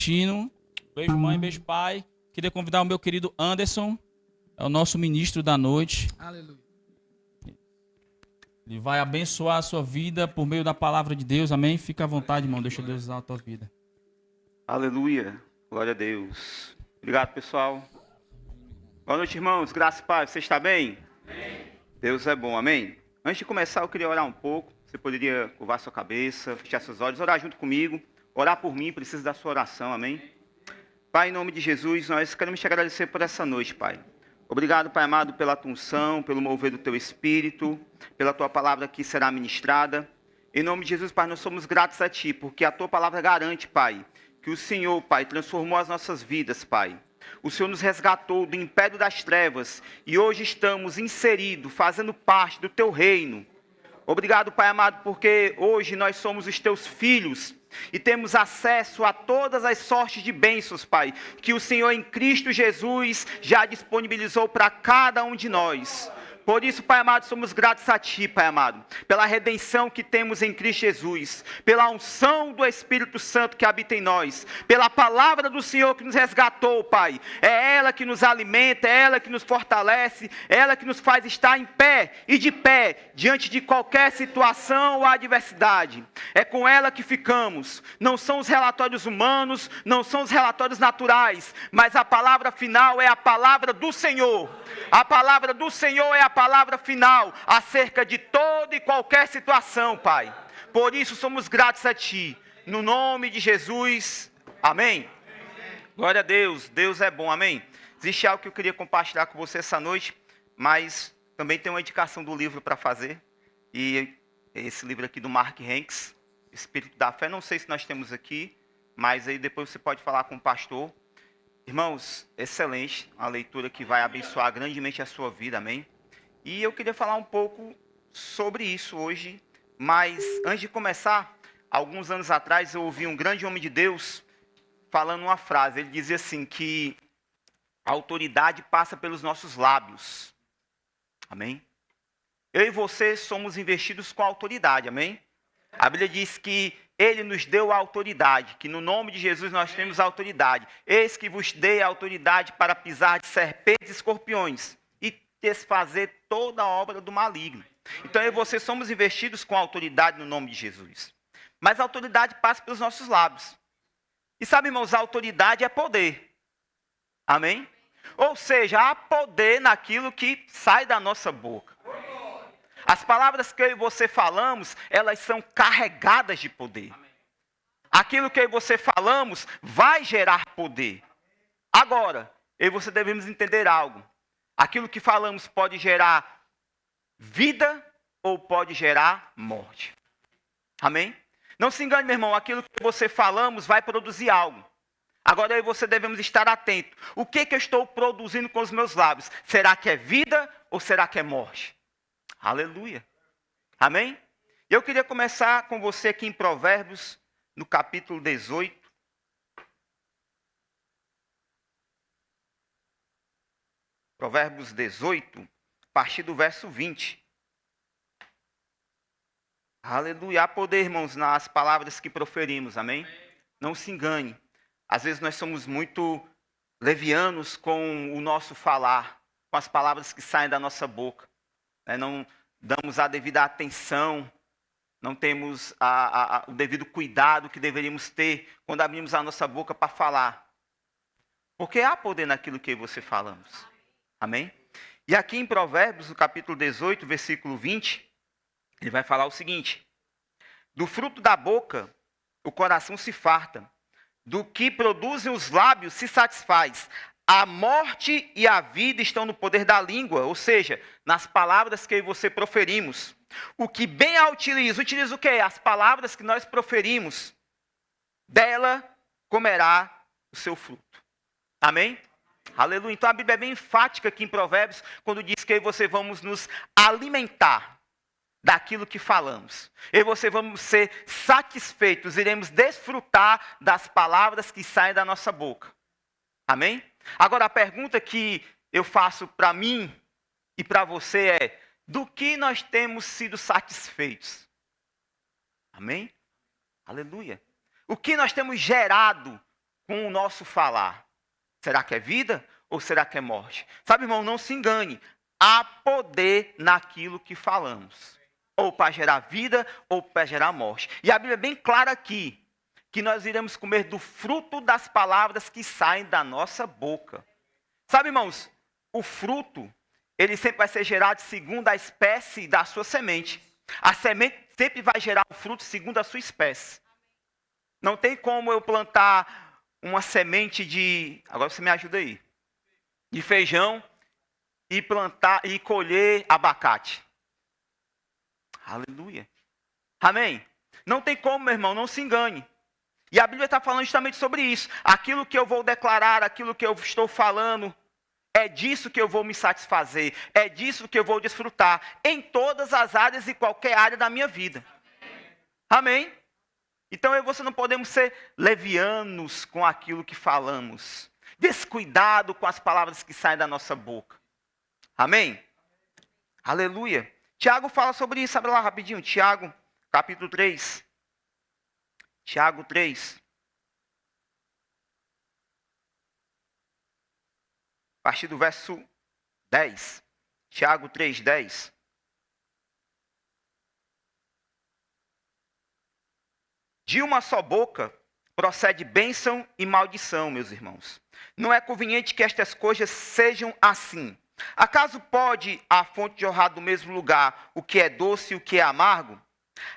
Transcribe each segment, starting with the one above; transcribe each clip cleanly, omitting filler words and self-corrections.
Tino. Beijo, mãe, beijo, pai. Queria convidar o meu querido Anderson, é o nosso ministro da noite. Aleluia. Ele vai abençoar a sua vida por meio da palavra de Deus, amém? Fica à vontade, irmão, deixa Deus usar a tua vida. Aleluia, glória a Deus. Obrigado, pessoal. Boa noite, irmãos, graça e paz, você está bem? Amém. Deus é bom, amém? Antes de começar, eu queria orar um pouco. Você poderia curvar sua cabeça, fechar seus olhos, orar junto comigo, orar por mim, preciso da sua oração, amém? Pai, em nome de Jesus, nós queremos te agradecer por essa noite, Pai. Obrigado, Pai amado, pela tua unção, pelo mover do teu Espírito, pela tua palavra que será ministrada. Em nome de Jesus, Pai, nós somos gratos a ti, porque a tua palavra garante, Pai, que o Senhor, Pai, transformou as nossas vidas, Pai. O Senhor nos resgatou do império das trevas e hoje estamos inseridos, fazendo parte do teu reino. Obrigado, Pai amado, porque hoje nós somos os teus filhos e temos acesso a todas as sortes de bênçãos, Pai, que o Senhor em Cristo Jesus já disponibilizou para cada um de nós. Por isso, Pai amado, somos gratos a Ti, Pai amado, pela redenção que temos em Cristo Jesus, pela unção do Espírito Santo que habita em nós, pela palavra do Senhor que nos resgatou, Pai. É ela que nos alimenta, é ela que nos fortalece, é ela que nos faz estar em pé e de pé, diante de qualquer situação ou adversidade. É com ela que ficamos. Não são os relatórios humanos, não são os relatórios naturais, mas a palavra final é a palavra do Senhor. A palavra do Senhor é a palavra final acerca de toda e qualquer situação, Pai. Por isso somos gratos a Ti. No nome de Jesus. Amém. Glória a Deus. Deus é bom. Amém. Existe algo que eu queria compartilhar com você essa noite, mas também tem uma indicação do livro para fazer. E esse livro aqui do Mark Hanks, Espírito da Fé. Não sei se nós temos aqui, mas aí depois você pode falar com o pastor. Irmãos, excelente, a leitura que vai abençoar grandemente a sua vida, amém? E eu queria falar um pouco sobre isso hoje, mas antes de começar, alguns anos atrás eu ouvi um grande homem de Deus falando uma frase. Ele dizia assim, que a autoridade passa pelos nossos lábios, amém? Eu e você somos investidos com autoridade, amém? A Bíblia diz que Ele nos deu a autoridade, que no nome de Jesus nós temos a autoridade. Eis que vos dei a autoridade para pisar de serpentes e escorpiões e desfazer toda a obra do maligno. Então eu e você somos investidos com autoridade no nome de Jesus. Mas a autoridade passa pelos nossos lábios. E sabe, irmãos, a autoridade é poder. Amém? Ou seja, há poder naquilo que sai da nossa boca. As palavras que eu e você falamos, elas são carregadas de poder. Aquilo que eu e você falamos vai gerar poder. Agora, eu e você devemos entender algo. Aquilo que falamos pode gerar vida ou pode gerar morte. Amém? Não se engane, meu irmão, aquilo que você falamos vai produzir algo. Agora eu e você devemos estar atentos. O que eu estou produzindo com os meus lábios? Será que é vida ou será que é morte? Aleluia. Amém? Eu queria começar com você aqui em Provérbios, no capítulo 18. Provérbios 18, a partir do verso 20. Aleluia. Há poder, irmãos, nas palavras que proferimos, amém? Não se engane. Às vezes nós somos muito levianos com o nosso falar, com as palavras que saem da nossa boca. Não damos a devida atenção, não temos o devido cuidado que deveríamos ter quando abrimos a nossa boca para falar. Porque há poder naquilo que você falamos. Amém? E aqui em Provérbios, no capítulo 18, versículo 20, ele vai falar o seguinte: do fruto da boca o coração se farta, do que produzem os lábios se satisfaz. A morte e a vida estão no poder da língua, ou seja, nas palavras que você proferimos. O que bem a utiliza o quê? As palavras que nós proferimos. Dela comerá o seu fruto. Amém? Aleluia. Então a Bíblia é bem enfática aqui em Provérbios, quando diz que você vamos nos alimentar daquilo que falamos. E você vamos ser satisfeitos, iremos desfrutar das palavras que saem da nossa boca. Amém? Agora, a pergunta que eu faço para mim e para você é: do que nós temos sido satisfeitos? Amém? Aleluia. O que nós temos gerado com o nosso falar? Será que é vida ou será que é morte? Sabe, irmão, não se engane. Há poder naquilo que falamos. Ou para gerar vida ou para gerar morte. E a Bíblia é bem clara aqui, que nós iremos comer do fruto das palavras que saem da nossa boca. Sabe, irmãos, o fruto, ele sempre vai ser gerado segundo a espécie da sua semente. A semente sempre vai gerar o fruto segundo a sua espécie. Não tem como eu plantar uma semente de... Agora você me ajuda aí. De feijão e plantar e colher abacate. Aleluia. Amém? Não tem como, meu irmão, não se engane. E a Bíblia está falando justamente sobre isso. Aquilo que eu vou declarar, aquilo que eu estou falando, é disso que eu vou me satisfazer. É disso que eu vou desfrutar. Em todas as áreas e qualquer área da minha vida. Amém? Então eu e você não podemos ser levianos com aquilo que falamos. Descuidado com as palavras que saem da nossa boca. Amém? Aleluia. Tiago fala sobre isso. Abre lá rapidinho. Tiago, capítulo 3. Tiago 3. A partir do verso 10. Tiago 3, 10. De uma só boca procede bênção e maldição, meus irmãos. Não é conveniente que estas coisas sejam assim. Acaso pode a fonte jorrar do mesmo lugar o que é doce e o que é amargo?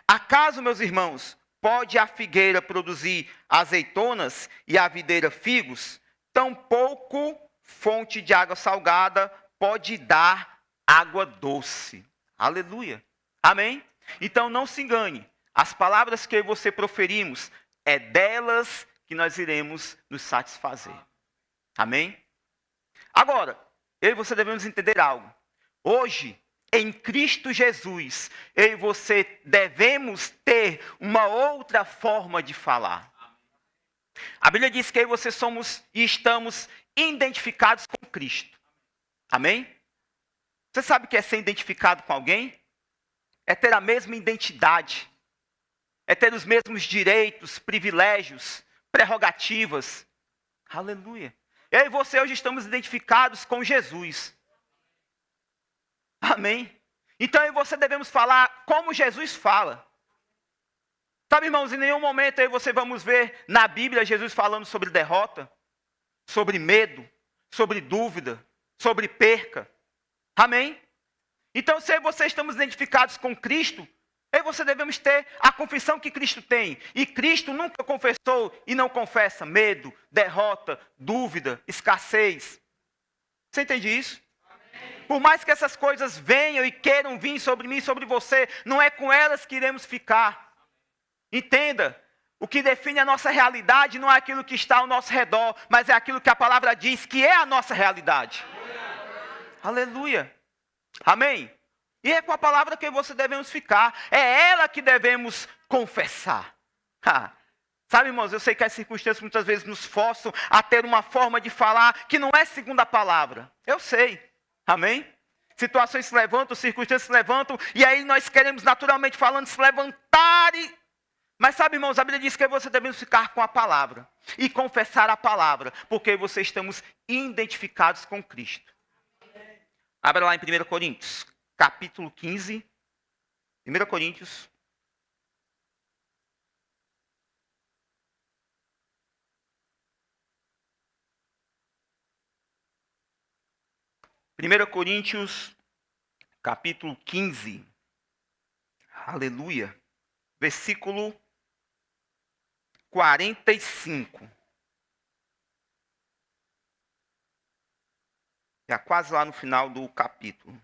Acaso, meus irmãos, pode a figueira produzir azeitonas e a videira figos? Tampouco fonte de água salgada pode dar água doce. Aleluia. Amém? Então não se engane. As palavras que eu e você proferimos, é delas que nós iremos nos satisfazer. Amém? Agora, eu e você devemos entender algo. Hoje, em Cristo Jesus, eu e você devemos ter uma outra forma de falar. A Bíblia diz que eu e você somos e estamos identificados com Cristo. Amém? Você sabe o que é ser identificado com alguém? É ter a mesma identidade. É ter os mesmos direitos, privilégios, prerrogativas. Aleluia. Eu e você hoje estamos identificados com Jesus. Amém? Então eu e você devemos falar como Jesus fala. Sabe, irmãos, em nenhum momento eu e você vamos ver na Bíblia Jesus falando sobre derrota, sobre medo, sobre dúvida, sobre perca. Amém? Então se eu e você estamos identificados com Cristo, eu e você devemos ter a confissão que Cristo tem. E Cristo nunca confessou e não confessa medo, derrota, dúvida, escassez. Você entende isso? Amém. Por mais que essas coisas venham e queiram vir sobre mim e sobre você, não é com elas que iremos ficar. Entenda, o que define a nossa realidade não é aquilo que está ao nosso redor, mas é aquilo que a palavra diz que é a nossa realidade. Amém. Aleluia. Amém? E é com a palavra que você devemos ficar. É ela que devemos confessar. Sabe, irmãos, eu sei que as circunstâncias muitas vezes nos forçam a ter uma forma de falar que não é segundo a palavra. Eu sei. Amém? Situações se levantam, circunstâncias se levantam, e aí nós queremos naturalmente falando se levantar e... Mas sabe, irmãos, a Bíblia diz que você devemos ficar com a palavra e confessar a palavra, porque você estamos identificados com Cristo. Abra lá em 1 Coríntios. Capítulo 15, 1 Coríntios. Capítulo 15. Aleluia. Versículo 45. Já quase lá no final do capítulo.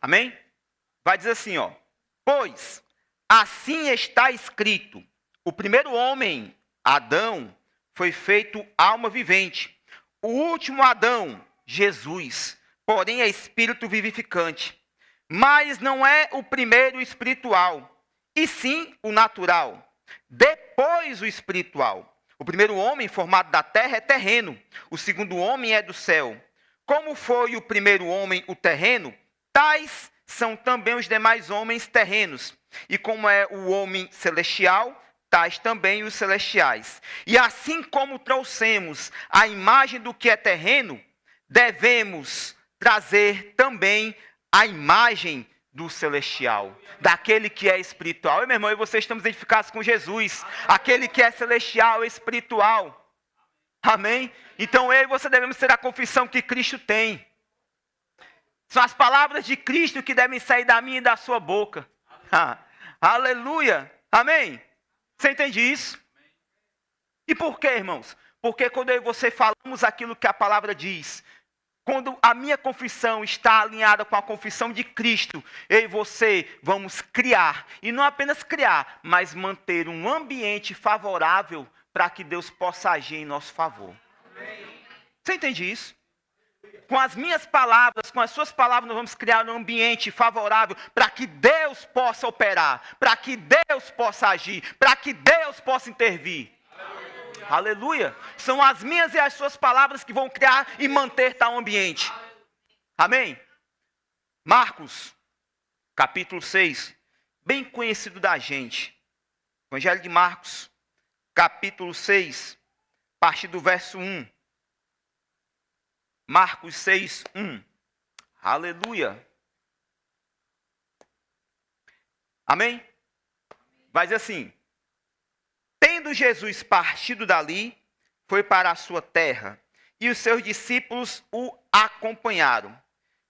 Amém? Vai dizer assim, ó. Pois, assim está escrito. O primeiro homem, Adão, foi feito alma vivente. O último Adão, Jesus, porém é espírito vivificante. Mas não é o primeiro espiritual, e sim o natural. Depois o espiritual. O primeiro homem formado da terra é terreno. O segundo homem é do céu. Como foi o primeiro homem o terreno, tais são também os demais homens terrenos. E como é o homem celestial, tais também os celestiais. E assim como trouxemos a imagem do que é terreno, devemos trazer também a imagem do celestial, daquele que é espiritual. Eu, meu irmão, e você estamos identificados com Jesus, aquele que é celestial, espiritual. Amém? Então eu e você devemos ter a confissão que Cristo tem. São as palavras de Cristo que devem sair da minha e da sua boca. Aleluia. Amém? Você entende isso? E por quê, irmãos? Porque quando eu e você falamos aquilo que a palavra diz, quando a minha confissão está alinhada com a confissão de Cristo, eu e você vamos criar, e não apenas criar, mas manter um ambiente favorável para que Deus possa agir em nosso favor. Você entende isso? Com as minhas palavras, com as suas palavras, nós vamos criar um ambiente favorável para que Deus possa operar, para que Deus possa agir, para que Deus possa intervir. Aleluia. São as minhas e as suas palavras que vão criar e manter tal ambiente. Amém? Marcos, capítulo 6, bem conhecido da gente. Evangelho de Marcos, capítulo 6, a partir do verso 1. Marcos 6, 1. Aleluia. Amém? Vai dizer assim: tendo Jesus partido dali, foi para a sua terra, e os seus discípulos o acompanharam.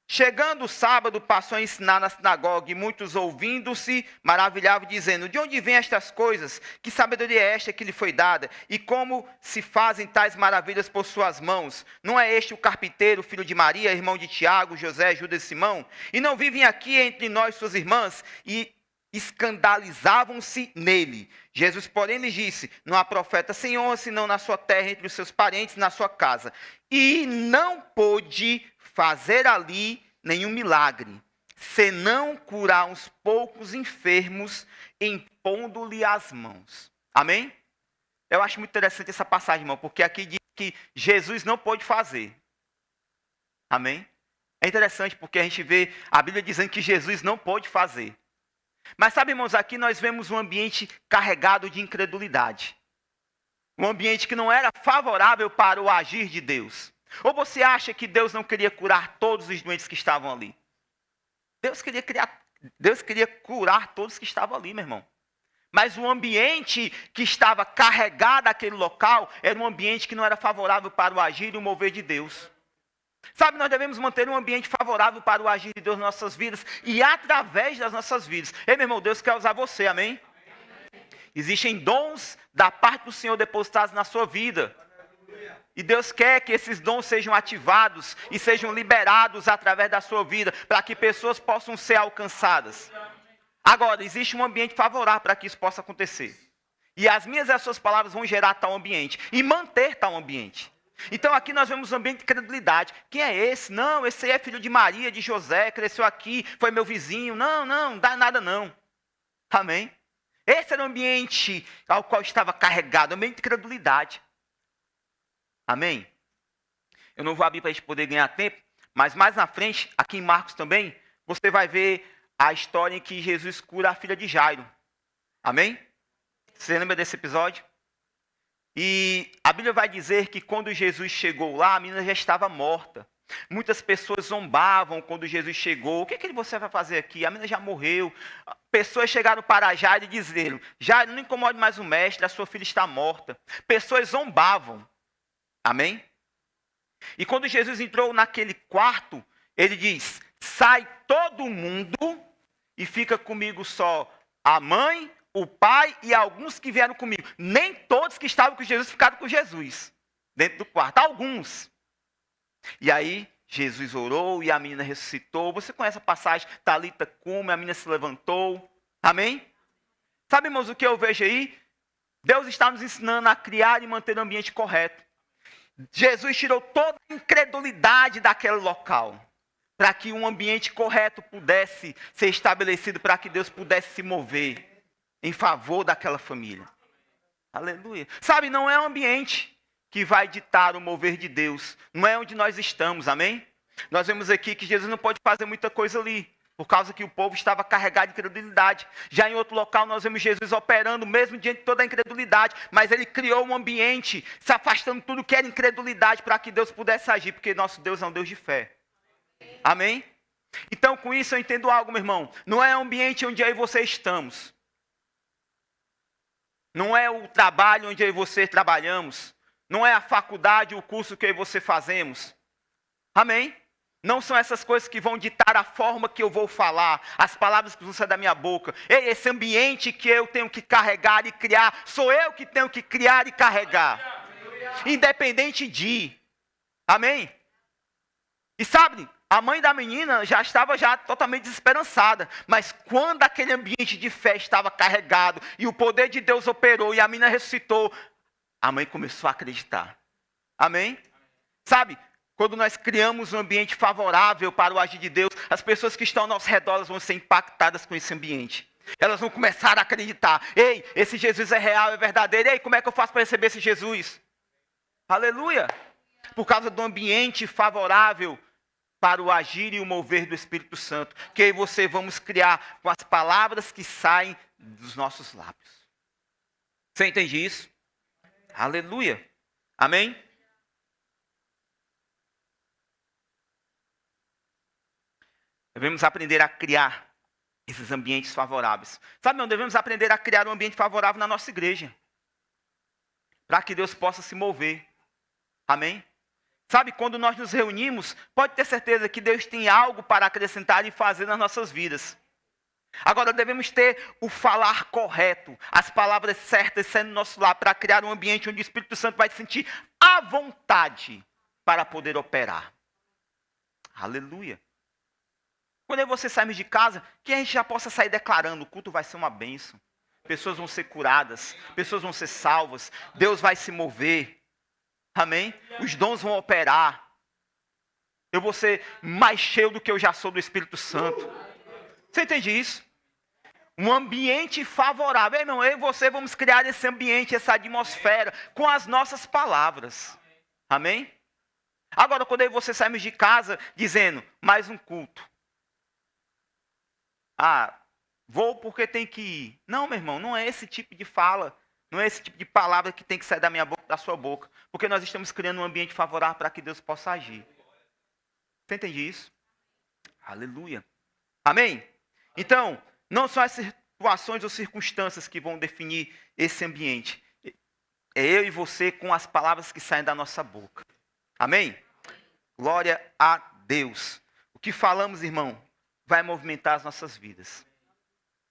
Chegando o sábado, passou a ensinar na sinagoga, e muitos ouvindo-se maravilhavam, dizendo: de onde vêm estas coisas? Que sabedoria é esta que lhe foi dada? E como se fazem tais maravilhas por suas mãos? Não é este o carpinteiro, filho de Maria, irmão de Tiago, José, Judas e Simão? E não vivem aqui entre nós suas irmãs? E escandalizavam-se nele. Jesus, porém, lhes disse: não há profeta sem honra, senão na sua terra, entre os seus parentes, na sua casa. E não pôde fazer ali nenhum milagre, senão curar uns poucos enfermos, impondo-lhe as mãos. Amém? Eu acho muito interessante essa passagem, irmão, porque aqui diz que Jesus não pôde fazer. Amém? É interessante porque a gente vê a Bíblia dizendo que Jesus não pôde fazer. Mas sabe, irmãos, aqui nós vemos um ambiente carregado de incredulidade. Um ambiente que não era favorável para o agir de Deus. Ou você acha que Deus não queria curar todos os doentes que estavam ali? Deus queria curar todos que estavam ali, meu irmão. Mas o ambiente que estava carregado naquele local era um ambiente que não era favorável para o agir e o mover de Deus. Sabe, nós devemos manter um ambiente favorável para o agir de Deus nas nossas vidas e através das nossas vidas. Ei, meu irmão, Deus quer usar você, amém? Existem dons da parte do Senhor depositados na sua vida. E Deus quer que esses dons sejam ativados e sejam liberados através da sua vida, para que pessoas possam ser alcançadas. Agora, existe um ambiente favorável para que isso possa acontecer. E as minhas e as suas palavras vão gerar tal ambiente e manter tal ambiente. Então aqui nós vemos um ambiente de credulidade. Quem é esse? Não, esse aí é filho de Maria, de José, cresceu aqui, foi meu vizinho. Não dá nada não. Amém? Esse era o ambiente ao qual estava carregado, um ambiente de credulidade. Amém? Eu não vou abrir para a gente poder ganhar tempo, mas mais na frente, aqui em Marcos também, você vai ver a história em que Jesus cura a filha de Jairo. Amém? Você lembra desse episódio? E a Bíblia vai dizer que quando Jesus chegou lá, a menina já estava morta. Muitas pessoas zombavam quando Jesus chegou. O que você vai fazer aqui? A menina já morreu. Pessoas chegaram para Jairo e dizeram: Jairo, não incomode mais o mestre, a sua filha está morta. Pessoas zombavam. Amém? E quando Jesus entrou naquele quarto, ele diz: sai todo mundo e fica comigo só a mãe, o pai e alguns que vieram comigo. Nem todos que estavam com Jesus ficaram com Jesus dentro do quarto, alguns. E aí Jesus orou e a menina ressuscitou. Você conhece a passagem? Talita cumi, a menina se levantou. Amém? Sabe, irmãos, o que eu vejo aí? Deus está nos ensinando a criar e manter o ambiente correto. Jesus tirou toda a incredulidade daquele local, para que um ambiente correto pudesse ser estabelecido, para que Deus pudesse se mover em favor daquela família. Aleluia. Sabe, não é o ambiente que vai ditar o mover de Deus, não é onde nós estamos, amém? Nós vemos aqui que Jesus não pode fazer muita coisa ali, Por causa que o povo estava carregado de incredulidade. Já em outro local nós vemos Jesus operando, mesmo diante de toda a incredulidade. Mas ele criou um ambiente, se afastando de tudo que era incredulidade, para que Deus pudesse agir. Porque nosso Deus é um Deus de fé. Amém? Então com isso eu entendo algo, meu irmão. Não é o ambiente onde eu e você estamos. Não é o trabalho onde eu e você trabalhamos. Não é a faculdade, o curso que eu e você fazemos. Amém? Não são essas coisas que vão ditar a forma que eu vou falar, as palavras que vão sair da minha boca. Ei, esse ambiente que eu tenho que carregar e criar, sou eu que tenho que criar e carregar. Independente de. Amém? E sabe, a mãe da menina já estava totalmente desesperançada. Mas quando aquele ambiente de fé estava carregado e o poder de Deus operou e a menina ressuscitou, a mãe começou a acreditar. Amém? Sabe? Quando nós criamos um ambiente favorável para o agir de Deus, as pessoas que estão ao nosso redor vão ser impactadas com esse ambiente. Elas vão começar a acreditar. Ei, esse Jesus é real, é verdadeiro. Ei, como é que eu faço para receber esse Jesus? Aleluia! Por causa do ambiente favorável para o agir e o mover do Espírito Santo. Que eu e você vamos criar com as palavras que saem dos nossos lábios. Você entende isso? Aleluia! Amém? Devemos aprender a criar esses ambientes favoráveis. Sabe, não devemos aprender a criar um ambiente favorável na nossa igreja. Para que Deus possa se mover. Amém? Sabe, quando nós nos reunimos, pode ter certeza que Deus tem algo para acrescentar e fazer nas nossas vidas. Agora, devemos ter o falar correto, as palavras certas sendo do nosso lado, para criar um ambiente onde o Espírito Santo vai se sentir à vontade para poder operar. Aleluia. Quando você sairmos de casa, que a gente já possa sair declarando, o culto vai ser uma bênção. Pessoas vão ser curadas, pessoas vão ser salvas, Deus vai se mover. Amém? Os dons vão operar. Eu vou ser mais cheio do que eu já sou do Espírito Santo. Você entende isso? Um ambiente favorável. Irmão, eu e você vamos criar esse ambiente, essa atmosfera, com as nossas palavras. Amém? Agora, quando eu e você saímos de casa, dizendo, mais um culto. Ah, vou porque tem que ir. Não, meu irmão, não é esse tipo de fala. Não é esse tipo de palavra que tem que sair da minha boca, da sua boca. Porque nós estamos criando um ambiente favorável para que Deus possa agir. Você entende isso? Aleluia. Amém? Então, não são as situações ou circunstâncias que vão definir esse ambiente. É eu e você com as palavras que saem da nossa boca. Amém? Glória a Deus. O que falamos, irmão, vai movimentar as nossas vidas.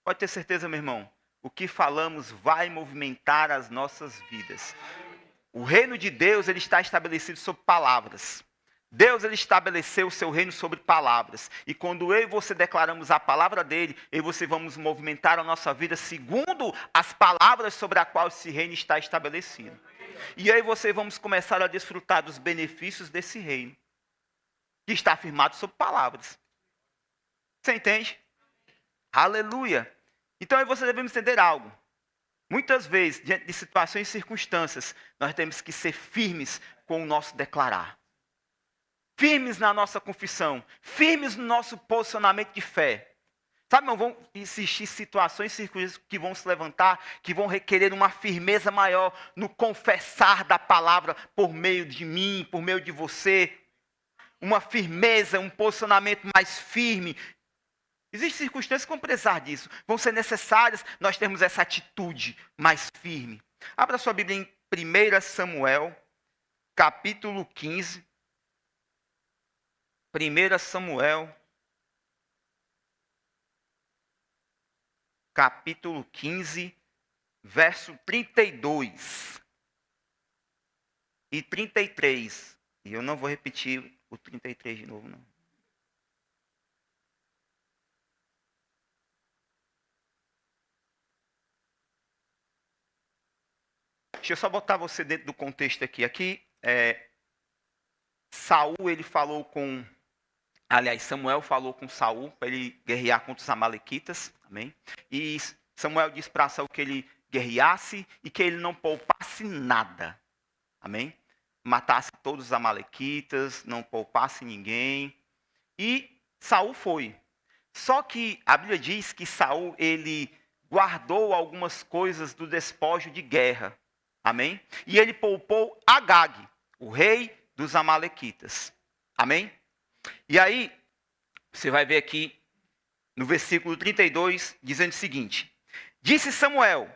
Pode ter certeza, meu irmão. O que falamos vai movimentar as nossas vidas. O reino de Deus, ele está estabelecido sobre palavras. Deus, ele estabeleceu o seu reino sobre palavras. E quando eu e você declaramos a palavra dele, eu e você vamos movimentar a nossa vida segundo as palavras sobre a qual esse reino está estabelecido. E eu e você vamos começar a desfrutar dos benefícios desse reino, que está firmado sobre palavras. Você entende? Aleluia. Então aí você devemos entender algo. Muitas vezes, diante de situações e circunstâncias, nós temos que ser firmes com o nosso declarar. Firmes na nossa confissão. Firmes no nosso posicionamento de fé. Sabe, não vão existir situações e circunstâncias que vão se levantar, que vão requerer uma firmeza maior no confessar da palavra por meio de mim, por meio de você. Uma firmeza, um posicionamento mais firme. Existem circunstâncias que vão precisar disso. Vão ser necessárias nós termos essa atitude mais firme. Abra sua Bíblia em 1 Samuel, capítulo 15. 1 Samuel, capítulo 15, verso 32 e 33. E eu não vou repetir o 33 de novo, não. Deixa eu só botar você dentro do contexto aqui. Saul, ele falou com... Aliás, Samuel falou com Saul para ele guerrear contra os amalequitas. Amém? E Samuel disse para Saul que ele guerreasse e que ele não poupasse nada. Amém? Matasse todos os amalequitas, não poupasse ninguém. E Saul foi. Só que a Bíblia diz que Saul, ele guardou algumas coisas do despojo de guerra. Amém? E ele poupou Agag, o rei dos amalequitas. Amém? E aí, você vai ver aqui no versículo 32, dizendo o seguinte: disse Samuel,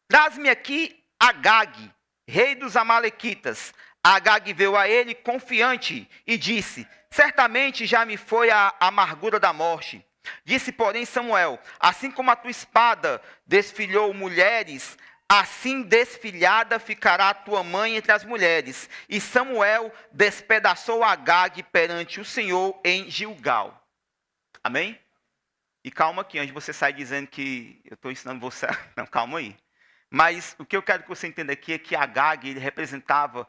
traz-me aqui Agag, rei dos amalequitas. Agag veio a ele confiante e disse, certamente já me foi a amargura da morte. Disse, porém, Samuel, assim como a tua espada desfilhou mulheres, assim desfilhada ficará a tua mãe entre as mulheres. E Samuel despedaçou Agag perante o Senhor em Gilgal. Amém? E calma aqui, antes de você sair dizendo que eu estou ensinando você. Não, calma aí. Mas o que eu quero que você entenda aqui é que Agag, ele representava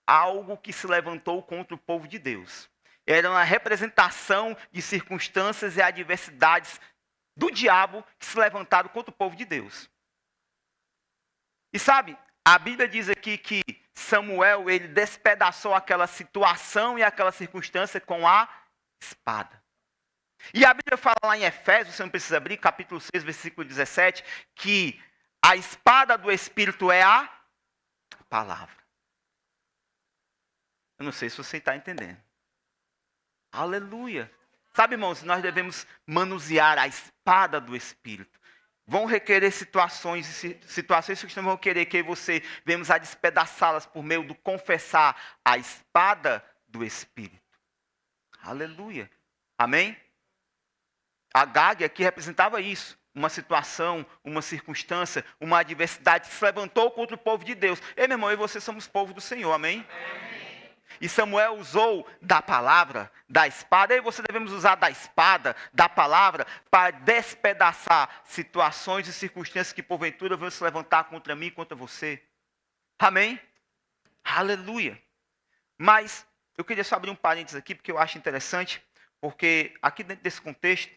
algo que se levantou contra o povo de Deus. Era uma representação de circunstâncias e adversidades do diabo que se levantaram contra o povo de Deus. E sabe, a Bíblia diz aqui que Samuel, ele despedaçou aquela situação e aquela circunstância com a espada. E a Bíblia fala lá em Efésios, você não precisa abrir, capítulo 6, versículo 17, que a espada do Espírito é a palavra. Eu não sei se você está entendendo. Aleluia. Sabe, irmãos, nós devemos manusear a espada do Espírito. Vão requerer situações que vão querer que você venhamos a despedaçá-las por meio do confessar a espada do Espírito. Aleluia. Amém? Agag aqui representava isso. Uma situação, uma circunstância, uma adversidade que se levantou contra o povo de Deus. Ei, meu irmão, eu e você somos povo do Senhor, amém? Amém. E Samuel usou da palavra, da espada. Eu e você devemos usar da espada, da palavra, para despedaçar situações e circunstâncias que porventura vão se levantar contra mim e contra você. Amém? Aleluia. Mas eu queria só abrir um parênteses aqui, porque eu acho interessante, porque aqui dentro desse contexto,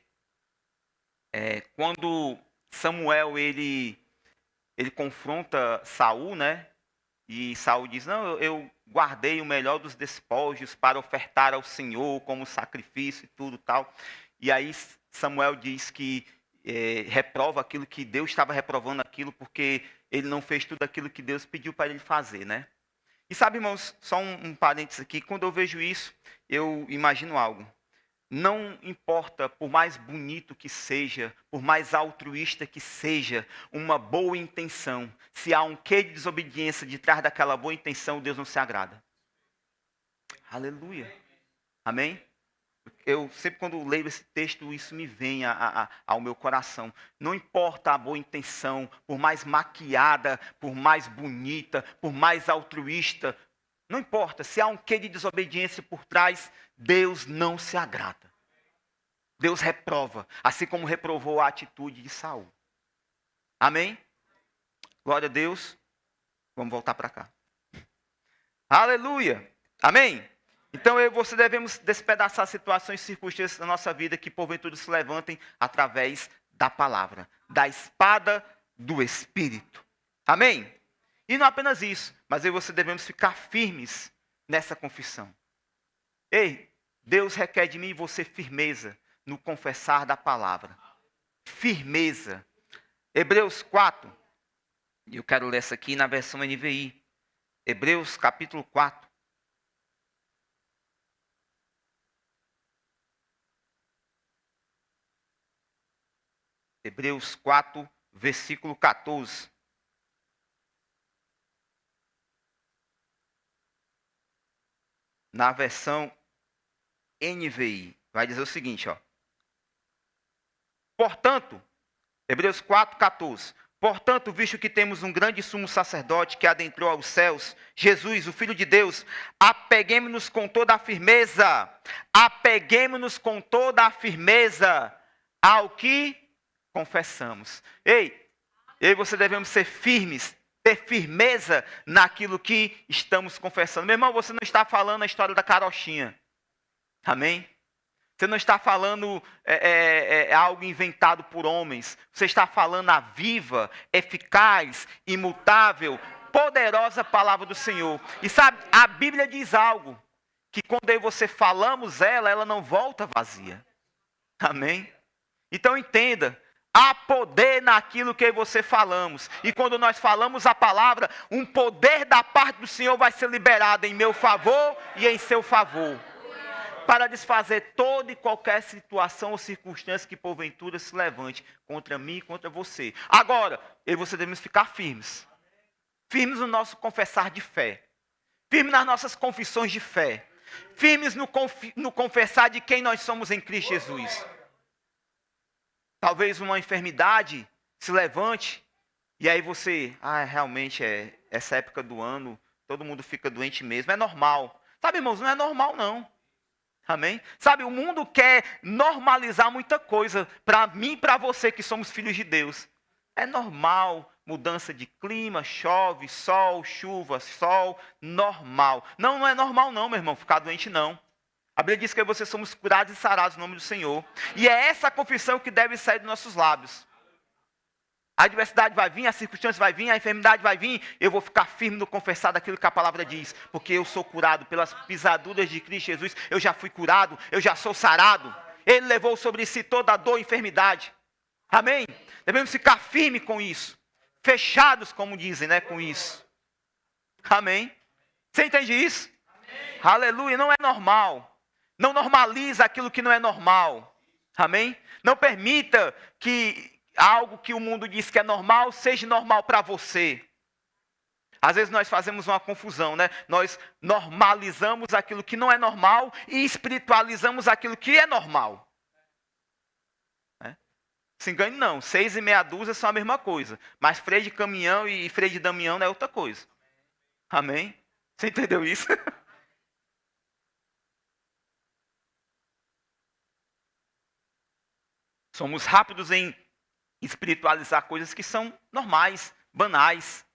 quando Samuel ele confronta Saul, né? E Saul diz, não, eu guardei o melhor dos despojos para ofertar ao Senhor como sacrifício e tudo tal. E aí Samuel diz que reprova aquilo que Deus estava reprovando aquilo, porque ele não fez tudo aquilo que Deus pediu para ele fazer, né? E sabe, irmãos, só um parênteses aqui, quando eu vejo isso, eu imagino algo. Não importa, por mais bonito que seja, por mais altruísta que seja, uma boa intenção. Se há um quê de desobediência de trás daquela boa intenção, Deus não se agrada. Aleluia. Amém? Eu sempre quando leio esse texto, isso me vem ao meu coração. Não importa a boa intenção, por mais maquiada, por mais bonita, por mais altruísta, não importa, se há um quê de desobediência por trás, Deus não se agrada. Deus reprova, assim como reprovou a atitude de Saul. Amém? Glória a Deus. Vamos voltar para cá. Aleluia. Amém? Então eu e você devemos despedaçar situações e circunstâncias da nossa vida que porventura se levantem através da palavra, da espada do Espírito. Amém? E não apenas isso, mas eu e você devemos ficar firmes nessa confissão. Ei, Deus requer de mim e você firmeza no confessar da palavra. Firmeza. Hebreus 4. Eu quero ler essa aqui na versão NVI. Hebreus capítulo 4. Hebreus 4, versículo 14. Na versão NVI, vai dizer o seguinte, ó. Portanto, Hebreus 4, 14. Portanto, visto que temos um grande sumo sacerdote que adentrou aos céus, Jesus, o Filho de Deus, apeguemo-nos com toda a firmeza, ao que confessamos. Ei, eu e você devemos ser firmes, ter firmeza naquilo que estamos confessando. Meu irmão, você não está falando a história da carochinha. Amém? Você não está falando algo inventado por homens. Você está falando a viva, eficaz, imutável, poderosa palavra do Senhor. E sabe, a Bíblia diz algo, que quando eu e você falamos ela não volta vazia. Amém? Então entenda, há poder naquilo que você falamos. E quando nós falamos a palavra, um poder da parte do Senhor vai ser liberado em meu favor e em seu favor. Para desfazer toda e qualquer situação ou circunstância que porventura se levante contra mim e contra você. Agora, eu e você devemos ficar firmes. Firmes no nosso confessar de fé. Firmes nas nossas confissões de fé. Firmes no confessar de quem nós somos em Cristo Jesus. Talvez uma enfermidade se levante e aí você, realmente essa época do ano, todo mundo fica doente mesmo, é normal. Sabe, irmãos, não é normal não. Amém? Sabe, o mundo quer normalizar muita coisa para mim e para você que somos filhos de Deus. É normal, mudança de clima, chove, sol, chuva, sol, normal. Não é normal não, meu irmão, ficar doente não. A Bíblia diz que você somos curados e sarados no nome do Senhor. E é essa confissão que deve sair dos nossos lábios. A adversidade vai vir, a circunstância vai vir, a enfermidade vai vir. Eu vou ficar firme no confessar daquilo que a palavra diz. Porque eu sou curado pelas pisaduras de Cristo Jesus. Eu já fui curado, eu já sou sarado. Ele levou sobre si toda a dor e enfermidade. Amém? Devemos ficar firme com isso. Fechados, como dizem, né, com isso. Amém? Você entende isso? Amém. Aleluia, não é normal. Não normaliza aquilo que não é normal. Amém? Não permita que algo que o mundo diz que é normal, seja normal para você. Às vezes nós fazemos uma confusão, né? Nós normalizamos aquilo que não é normal e espiritualizamos aquilo que é normal. Se engane não, 6 e meia dúzia são a mesma coisa. Mas freio de caminhão e freio de damião não é outra coisa. Amém? Você entendeu isso? Somos rápidos em espiritualizar coisas que são normais, banais.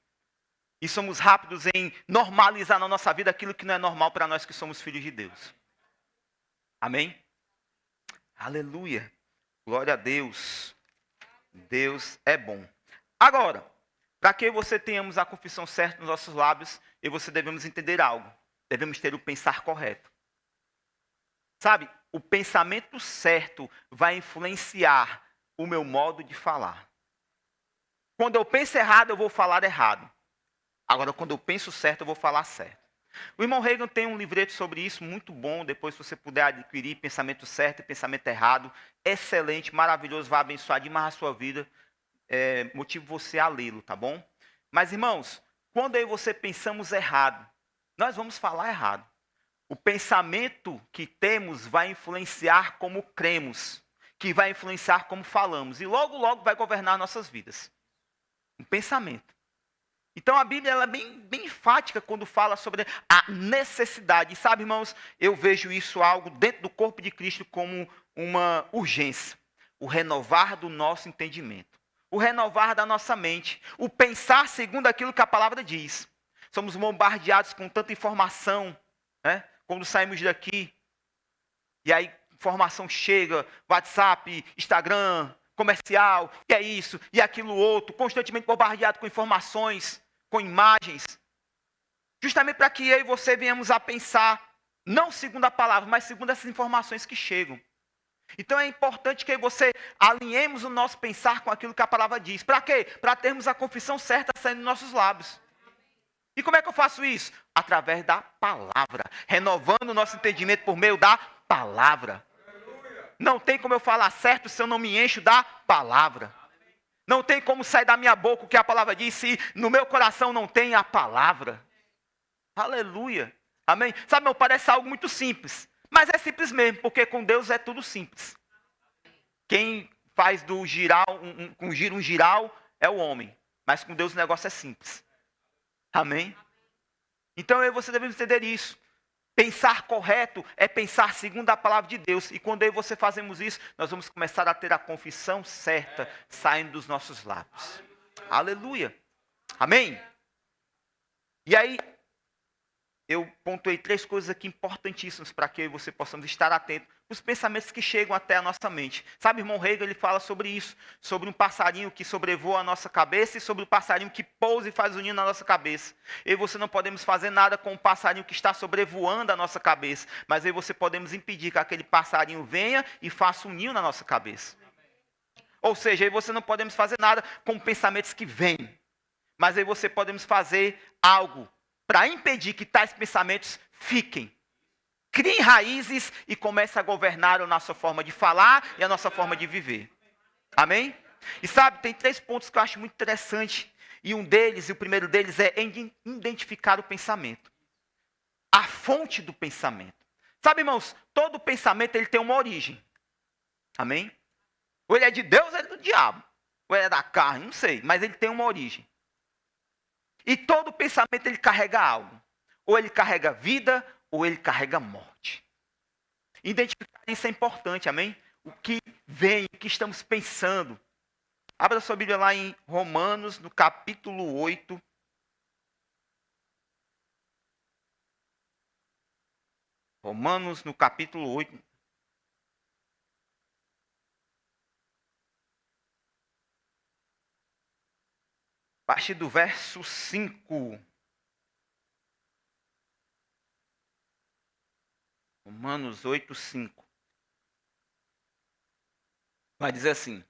E somos rápidos em normalizar na nossa vida aquilo que não é normal para nós que somos filhos de Deus. Amém? Aleluia. Glória a Deus. Deus é bom. Agora, para que você tenhamos a confissão certa nos nossos lábios, eu e você devemos entender algo. Devemos ter o pensar correto. Sabe, o pensamento certo vai influenciar o meu modo de falar. Quando eu penso errado, eu vou falar errado. Agora, quando eu penso certo, eu vou falar certo. O irmão Reagan tem um livreto sobre isso, muito bom. Depois, se você puder adquirir, Pensamento Certo e Pensamento Errado. Excelente, maravilhoso, vai abençoar demais a sua vida. Motivo você a lê-lo, tá bom? Mas, irmãos, quando eu e você pensamos errado, nós vamos falar errado. O pensamento que temos vai influenciar como cremos, que vai influenciar como falamos. E logo, logo vai governar nossas vidas. Um pensamento. Então a Bíblia ela é bem enfática quando fala sobre a necessidade. E sabe, irmãos, eu vejo isso algo dentro do corpo de Cristo como uma urgência. O renovar do nosso entendimento. O renovar da nossa mente. O pensar segundo aquilo que a palavra diz. Somos bombardeados com tanta informação, né? Quando saímos daqui. E aí informação chega, WhatsApp, Instagram, comercial, e é isso, e aquilo outro. Constantemente bombardeado com informações, com imagens, justamente para que eu e você venhamos a pensar, não segundo a palavra, mas segundo essas informações que chegam. Então é importante que eu e você alinhemos o nosso pensar com aquilo que a palavra diz. Para quê? Para termos a confissão certa saindo dos nossos lábios. E como é que eu faço isso? Através da palavra, renovando o nosso entendimento por meio da palavra. Não tem como eu falar certo se eu não me encho da palavra. Não tem como sair da minha boca o que a palavra diz se no meu coração não tem a palavra. Aleluia. Amém? Sabe, meu, parece algo muito simples. Mas é simples mesmo, porque com Deus é tudo simples. Quem faz do giral, um giral é o homem. Mas com Deus o negócio é simples. Amém? Então eu e você devemos entender isso. Pensar correto é pensar segundo a palavra de Deus. E quando eu e você fazemos isso, nós vamos começar a ter a confissão certa saindo dos nossos lábios. Aleluia. Amém? E aí, eu pontuei 3 coisas aqui importantíssimas para que eu e você possamos estar atentos os pensamentos que chegam até a nossa mente. Sabe, irmão Hegel, ele fala sobre isso, sobre um passarinho que sobrevoa a nossa cabeça e sobre o passarinho que pousa e faz o ninho na nossa cabeça. Eu e você não podemos fazer nada com o passarinho que está sobrevoando a nossa cabeça, mas eu e você podemos impedir que aquele passarinho venha e faça um ninho na nossa cabeça. Ou seja, eu e você não podemos fazer nada com pensamentos que vêm, mas eu e você podemos fazer algo para impedir que tais pensamentos fiquem. Criem raízes e comece a governar a nossa forma de falar e a nossa forma de viver. Amém? E sabe, tem 3 pontos que eu acho muito interessante. E um deles, e o primeiro deles é identificar o pensamento. A fonte do pensamento. Sabe, irmãos, todo pensamento ele tem uma origem. Amém? Ou ele é de Deus ou ele é do diabo. Ou ele é da carne, não sei, mas ele tem uma origem. E todo pensamento ele carrega algo. Ou ele carrega vida, ou ele carrega morte. Identificar isso é importante, amém? O que vem, o que estamos pensando. Abra sua Bíblia lá em Romanos, no capítulo 8. Romanos, no capítulo 8. A partir do verso 5. Romanos 8, 5. Vai dizer assim,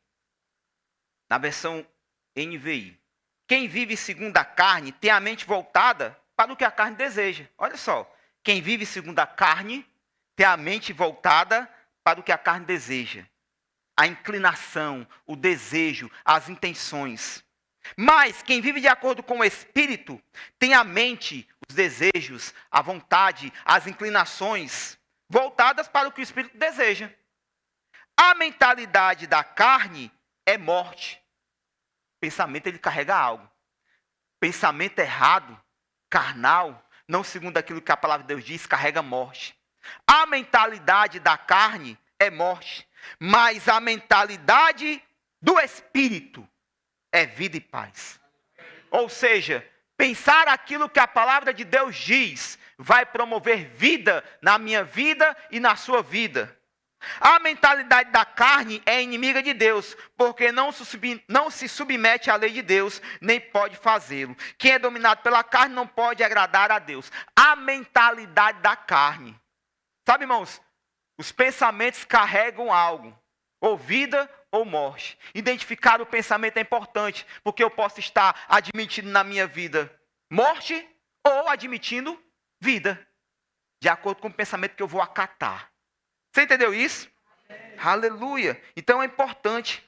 na versão NVI. Quem vive segundo a carne tem a mente voltada para o que a carne deseja. Olha só, quem vive segundo a carne tem a mente voltada para o que a carne deseja. A inclinação, o desejo, as intenções. Mas quem vive de acordo com o Espírito tem a mente, os desejos, a vontade, as inclinações voltadas para o que o Espírito deseja. A mentalidade da carne é morte. O pensamento ele carrega algo. Pensamento errado, carnal, não segundo aquilo que a palavra de Deus diz, carrega morte. A mentalidade da carne é morte, mas a mentalidade do Espírito é vida e paz. Ou seja, pensar aquilo que a palavra de Deus diz vai promover vida na minha vida e na sua vida. A mentalidade da carne é inimiga de Deus, porque não se submete à lei de Deus, nem pode fazê-lo. Quem é dominado pela carne não pode agradar a Deus. A mentalidade da carne. Sabe, irmãos, os pensamentos carregam algo, ou vida ou morte. Identificar o pensamento é importante, porque eu posso estar admitindo na minha vida morte ou admitindo vida, de acordo com o pensamento que eu vou acatar. Você entendeu isso? Aleluia. Então é importante.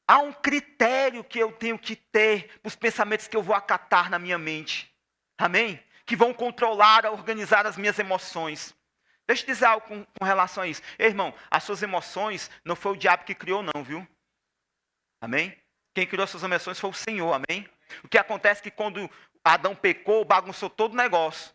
Há um critério que eu tenho que ter para os pensamentos que eu vou acatar na minha mente. Amém? Que vão controlar, organizar as minhas emoções. Deixa eu dizer algo com relação a isso. Ei, irmão, as suas emoções não foi o diabo que criou não, viu? Amém? Quem criou as suas emoções foi o Senhor, amém? O que acontece é que quando Adão pecou, bagunçou todo o negócio.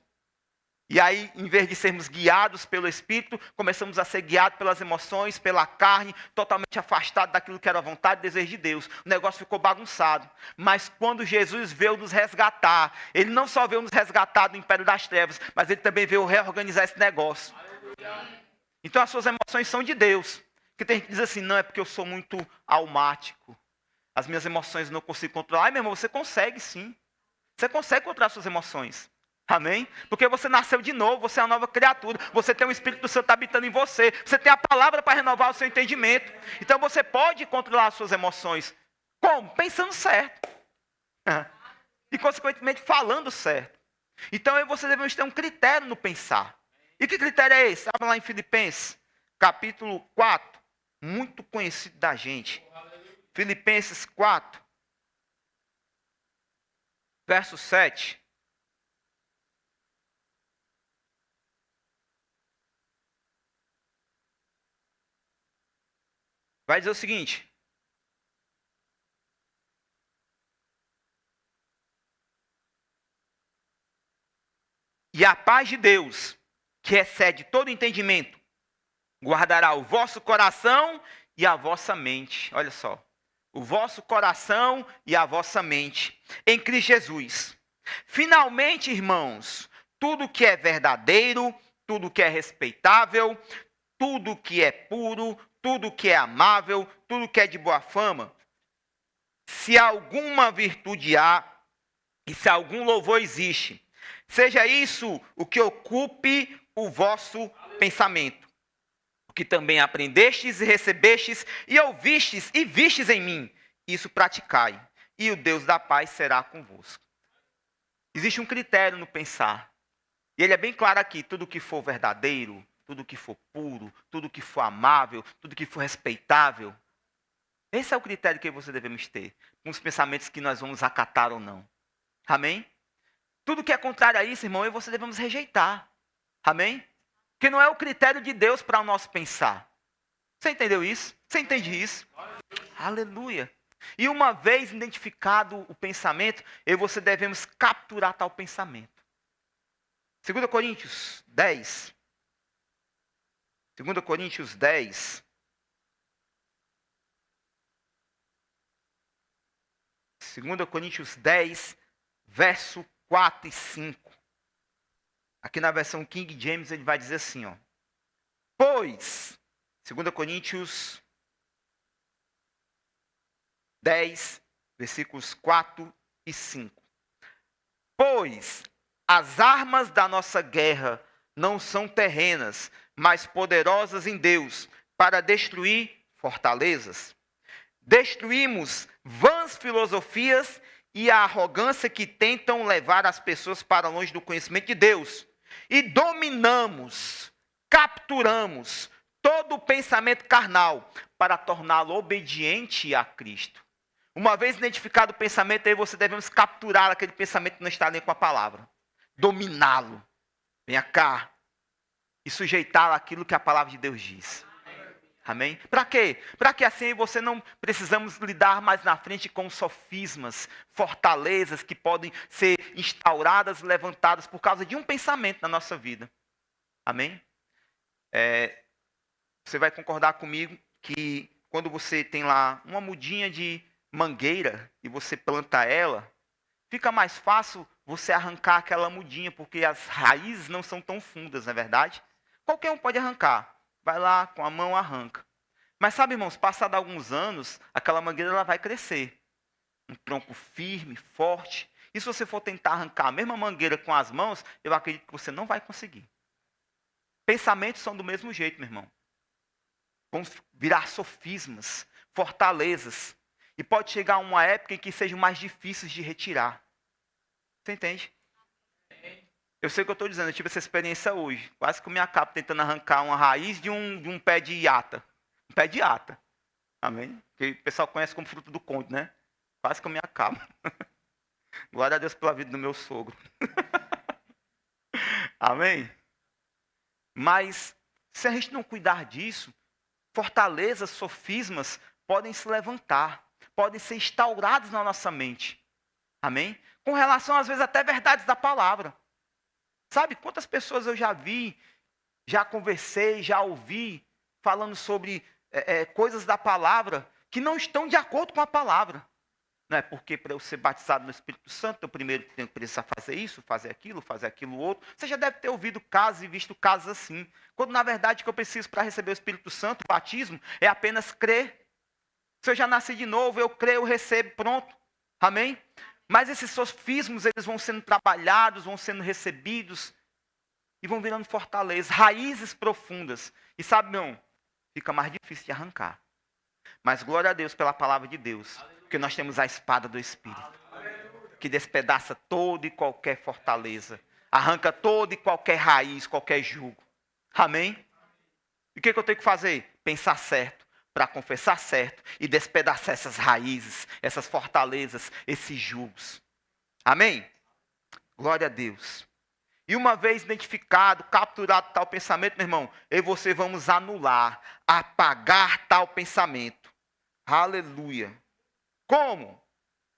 E aí, em vez de sermos guiados pelo Espírito, começamos a ser guiados pelas emoções, pela carne, totalmente afastados daquilo que era a vontade e desejo de Deus. O negócio ficou bagunçado. Mas quando Jesus veio nos resgatar, Ele não só veio nos resgatar do império das trevas, mas Ele também veio reorganizar esse negócio. Então as suas emoções são de Deus. Que tem gente que diz assim, não, é porque eu sou muito almático. As minhas emoções eu não consigo controlar. Ai, meu irmão, você consegue sim. Você consegue controlar suas emoções. Amém? Porque você nasceu de novo, você é uma nova criatura, você tem o Espírito Santo habitando em você, você tem a palavra para renovar o seu entendimento. Então você pode controlar as suas emoções. Como? Pensando certo. E consequentemente falando certo. Então eu e você devemos ter um critério no pensar. E que critério é esse? Abra lá em Filipenses, capítulo 4, muito conhecido da gente. Filipenses 4, verso 7. Vai dizer o seguinte. E a paz de Deus, que excede todo entendimento, guardará o vosso coração e a vossa mente. Olha só. O vosso coração e a vossa mente em Cristo Jesus. Finalmente, irmãos, tudo que é verdadeiro, tudo que é respeitável, tudo que é puro, tudo que é amável, tudo que é de boa fama, se alguma virtude há e se algum louvor existe, seja isso o que ocupe o vosso pensamento. O que também aprendestes e recebestes e ouvistes e vistes em mim, isso praticai, e o Deus da paz será convosco. Existe um critério no pensar. E ele é bem claro aqui: tudo que for verdadeiro, tudo que for puro, tudo que for amável, tudo que for respeitável. Esse é o critério que você devemos ter, com os pensamentos que nós vamos acatar ou não. Amém? Tudo que é contrário a isso, irmão, eu e você devemos rejeitar. Amém? Que não é o critério de Deus para o nosso pensar. Você entendeu isso? Você entende isso? Aleluia. E uma vez identificado o pensamento, eu e você devemos capturar tal pensamento. 2 Coríntios 10. 2 Coríntios 10. 2 Coríntios 10, verso 4 e 5. Aqui na versão King James ele vai dizer assim, ó. Pois, 2 Coríntios 10, versículos 4 e 5. Pois as armas da nossa guerra não são terrenas, mas poderosas em Deus para destruir fortalezas. Destruímos vãs filosofias e a arrogância que tentam levar as pessoas para longe do conhecimento de Deus. E dominamos, capturamos todo o pensamento carnal para torná-lo obediente a Cristo. Uma vez identificado o pensamento, aí você devemos capturar aquele pensamento que não está nem com a palavra. Dominá-lo. Venha cá. E sujeitá-lo àquilo que a palavra de Deus diz. Amém? Para quê? Para que assim você não precisamos lidar mais na frente com sofismas, fortalezas que podem ser instauradas, levantadas por causa de um pensamento na nossa vida. Amém? Você vai concordar comigo que quando você tem lá uma mudinha de mangueira e você planta ela, fica mais fácil você arrancar aquela mudinha, porque as raízes não são tão fundas, não é verdade? Qualquer um pode arrancar. Vai lá, com a mão arranca. Mas sabe, irmãos, passado alguns anos, aquela mangueira ela vai crescer. Um tronco firme, forte. E se você for tentar arrancar a mesma mangueira com as mãos, eu acredito que você não vai conseguir. Pensamentos são do mesmo jeito, meu irmão. Vão virar sofismas, fortalezas. E pode chegar uma época em que sejam mais difíceis de retirar. Você entende? Eu sei o que eu estou dizendo, eu tive essa experiência hoje. Quase que eu me acabo tentando arrancar uma raiz de um pé de iata. Um pé de iata. Amém? Que o pessoal conhece como fruto do conde, né? Quase que eu me acabo. Glória a Deus pela vida do meu sogro. Amém? Mas, se a gente não cuidar disso, fortalezas, sofismas podem se levantar. Podem ser instaurados na nossa mente. Amém? Com relação, às vezes, até verdades da palavra. Sabe quantas pessoas eu já vi, já conversei, já ouvi, falando sobre coisas da palavra que não estão de acordo com a palavra. Não é porque para eu ser batizado no Espírito Santo, eu primeiro tenho que precisar fazer isso, fazer aquilo outro. Você já deve ter ouvido casos e visto casos assim. Quando na verdade o que eu preciso para receber o Espírito Santo, o batismo, é apenas crer. Se eu já nasci de novo, eu creio, eu recebo, pronto. Amém? Mas esses sofismos, eles vão sendo trabalhados, vão sendo recebidos e vão virando fortalezas, raízes profundas. E sabe, não, fica mais difícil de arrancar. Mas glória a Deus pela palavra de Deus, porque nós temos a espada do Espírito, que despedaça toda e qualquer fortaleza, arranca toda e qualquer raiz, qualquer jugo. Amém? E o que eu tenho que fazer? Pensar certo. Para confessar certo e despedaçar essas raízes, essas fortalezas, esses julgos. Amém? Glória a Deus. E uma vez identificado, capturado tal pensamento, meu irmão, eu e você vamos anular, apagar tal pensamento. Aleluia. Como?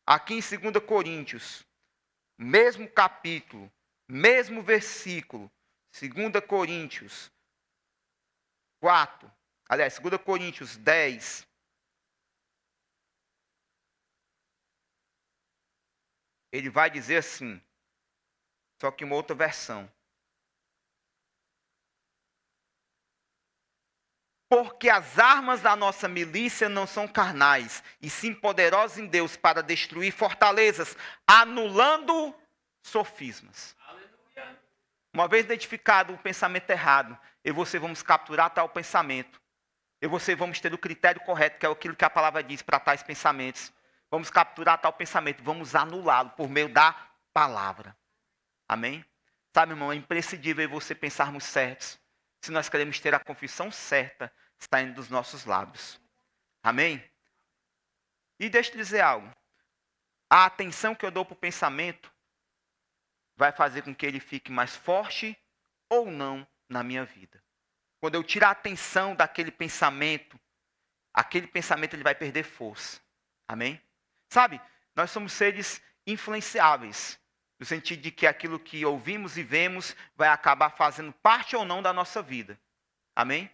Aqui em 2 Coríntios, mesmo capítulo, mesmo versículo, 2 Coríntios 4. Aliás, 2 Coríntios 10. Ele vai dizer assim, só que uma outra versão. Porque as armas da nossa milícia não são carnais, e sim poderosas em Deus para destruir fortalezas, anulando sofismas. Uma vez identificado o pensamento errado, eu e você vamos capturar tal pensamento. Eu e você vamos ter o critério correto, que é aquilo que a palavra diz para tais pensamentos. Vamos capturar tal pensamento, vamos anulá-lo por meio da palavra. Amém? Sabe, irmão, é imprescindível eu e você pensarmos certos. Se nós queremos ter a confissão certa, saindo dos nossos lábios. Amém? E deixa eu te dizer algo. A atenção que eu dou para o pensamento vai fazer com que ele fique mais forte ou não na minha vida. Quando eu tiro a atenção daquele pensamento, aquele pensamento ele vai perder força. Amém? Sabe, nós somos seres influenciáveis. No sentido de que aquilo que ouvimos e vemos vai acabar fazendo parte ou não da nossa vida. Amém?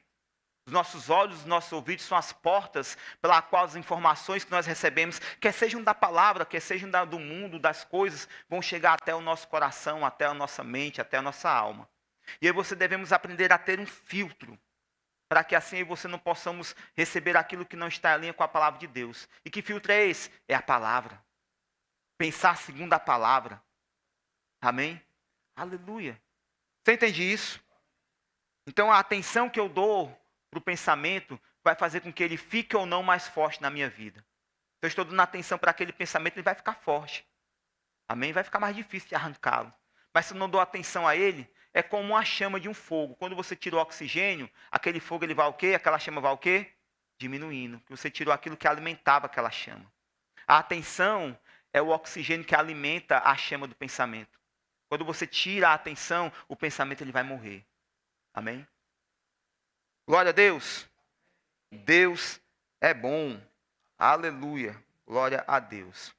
Os nossos olhos, os nossos ouvidos são as portas pela qual as informações que nós recebemos, quer sejam da palavra, quer sejam do mundo, das coisas, vão chegar até o nosso coração, até a nossa mente, até a nossa alma. E aí você devemos aprender a ter um filtro, para que assim eu e você não possamos receber aquilo que não está em linha com a palavra de Deus. E que filtro é esse? É a palavra. Pensar segundo a palavra. Amém? Aleluia. Você entende isso? Então a atenção que eu dou para o pensamento vai fazer com que ele fique ou não mais forte na minha vida. Se eu estou dando atenção para aquele pensamento, ele vai ficar forte. Amém? Vai ficar mais difícil de arrancá-lo. Mas se eu não dou atenção a ele, é como uma chama de um fogo. Quando você tira o oxigênio, aquele fogo ele vai o quê? Aquela chama vai o quê? Diminuindo. Porque você tirou aquilo que alimentava aquela chama. A atenção é o oxigênio que alimenta a chama do pensamento. Quando você tira a atenção, o pensamento ele vai morrer. Amém? Glória a Deus. Deus é bom. Aleluia. Glória a Deus.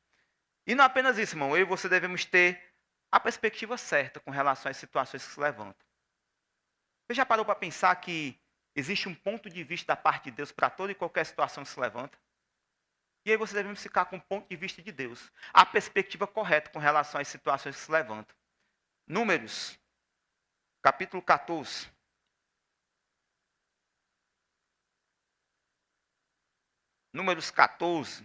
E não apenas isso, irmão. Eu e você devemos ter a perspectiva certa com relação às situações que se levantam. Você já parou para pensar que existe um ponto de vista da parte de Deus para toda e qualquer situação que se levanta? E aí você deve ficar com o ponto de vista de Deus. A perspectiva correta com relação às situações que se levantam. Números, capítulo 14. Números 14.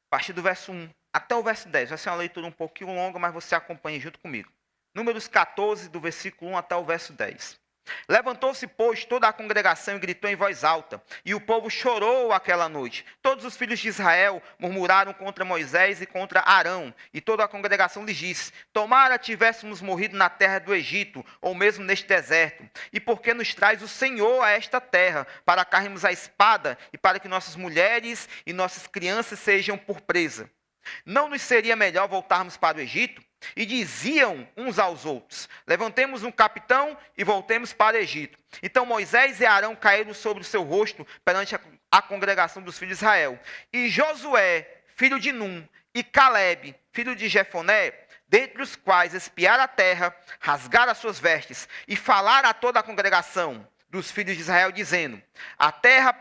A partir do verso 1 até o verso 10. Vai ser uma leitura um pouquinho longa, mas você acompanha junto comigo. Números 14, do versículo 1 até o verso 10. Levantou-se, pois, toda a congregação e gritou em voz alta, e o povo chorou aquela noite. Todos os filhos de Israel murmuraram contra Moisés e contra Arão, e toda a congregação lhes disse: tomara tivéssemos morrido na terra do Egito, ou mesmo neste deserto, e por que nos traz o Senhor a esta terra, para cairmos a espada, e para que nossas mulheres e nossas crianças sejam por presa? Não nos seria melhor voltarmos para o Egito? E diziam uns aos outros: levantemos um capitão e voltemos para o Egito. Então Moisés e Arão caíram sobre o seu rosto perante a congregação dos filhos de Israel. E Josué, filho de Num, e Caleb, filho de Jefoné, dentre os quais espiaram a terra, rasgaram as suas vestes e falaram a toda a congregação dos filhos de Israel, dizendo: a terra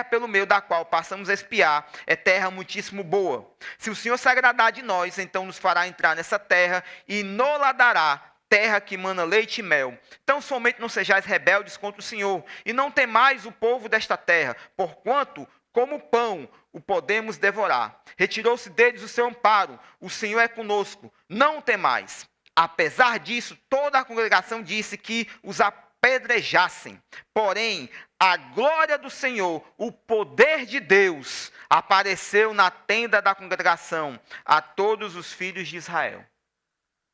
pelo meio da qual passamos a espiar é terra muitíssimo boa. Se o Senhor se agradar de nós, então nos fará entrar nessa terra e nos-la dará, terra que mana leite e mel. Então somente não sejais rebeldes contra o Senhor, e não temais o povo desta terra, porquanto, como pão, o podemos devorar. Retirou-se deles o seu amparo, o Senhor é conosco, não temais. Apesar disso, toda a congregação disse que os apedrejassem. Porém, a glória do Senhor, o poder de Deus, apareceu na tenda da congregação a todos os filhos de Israel.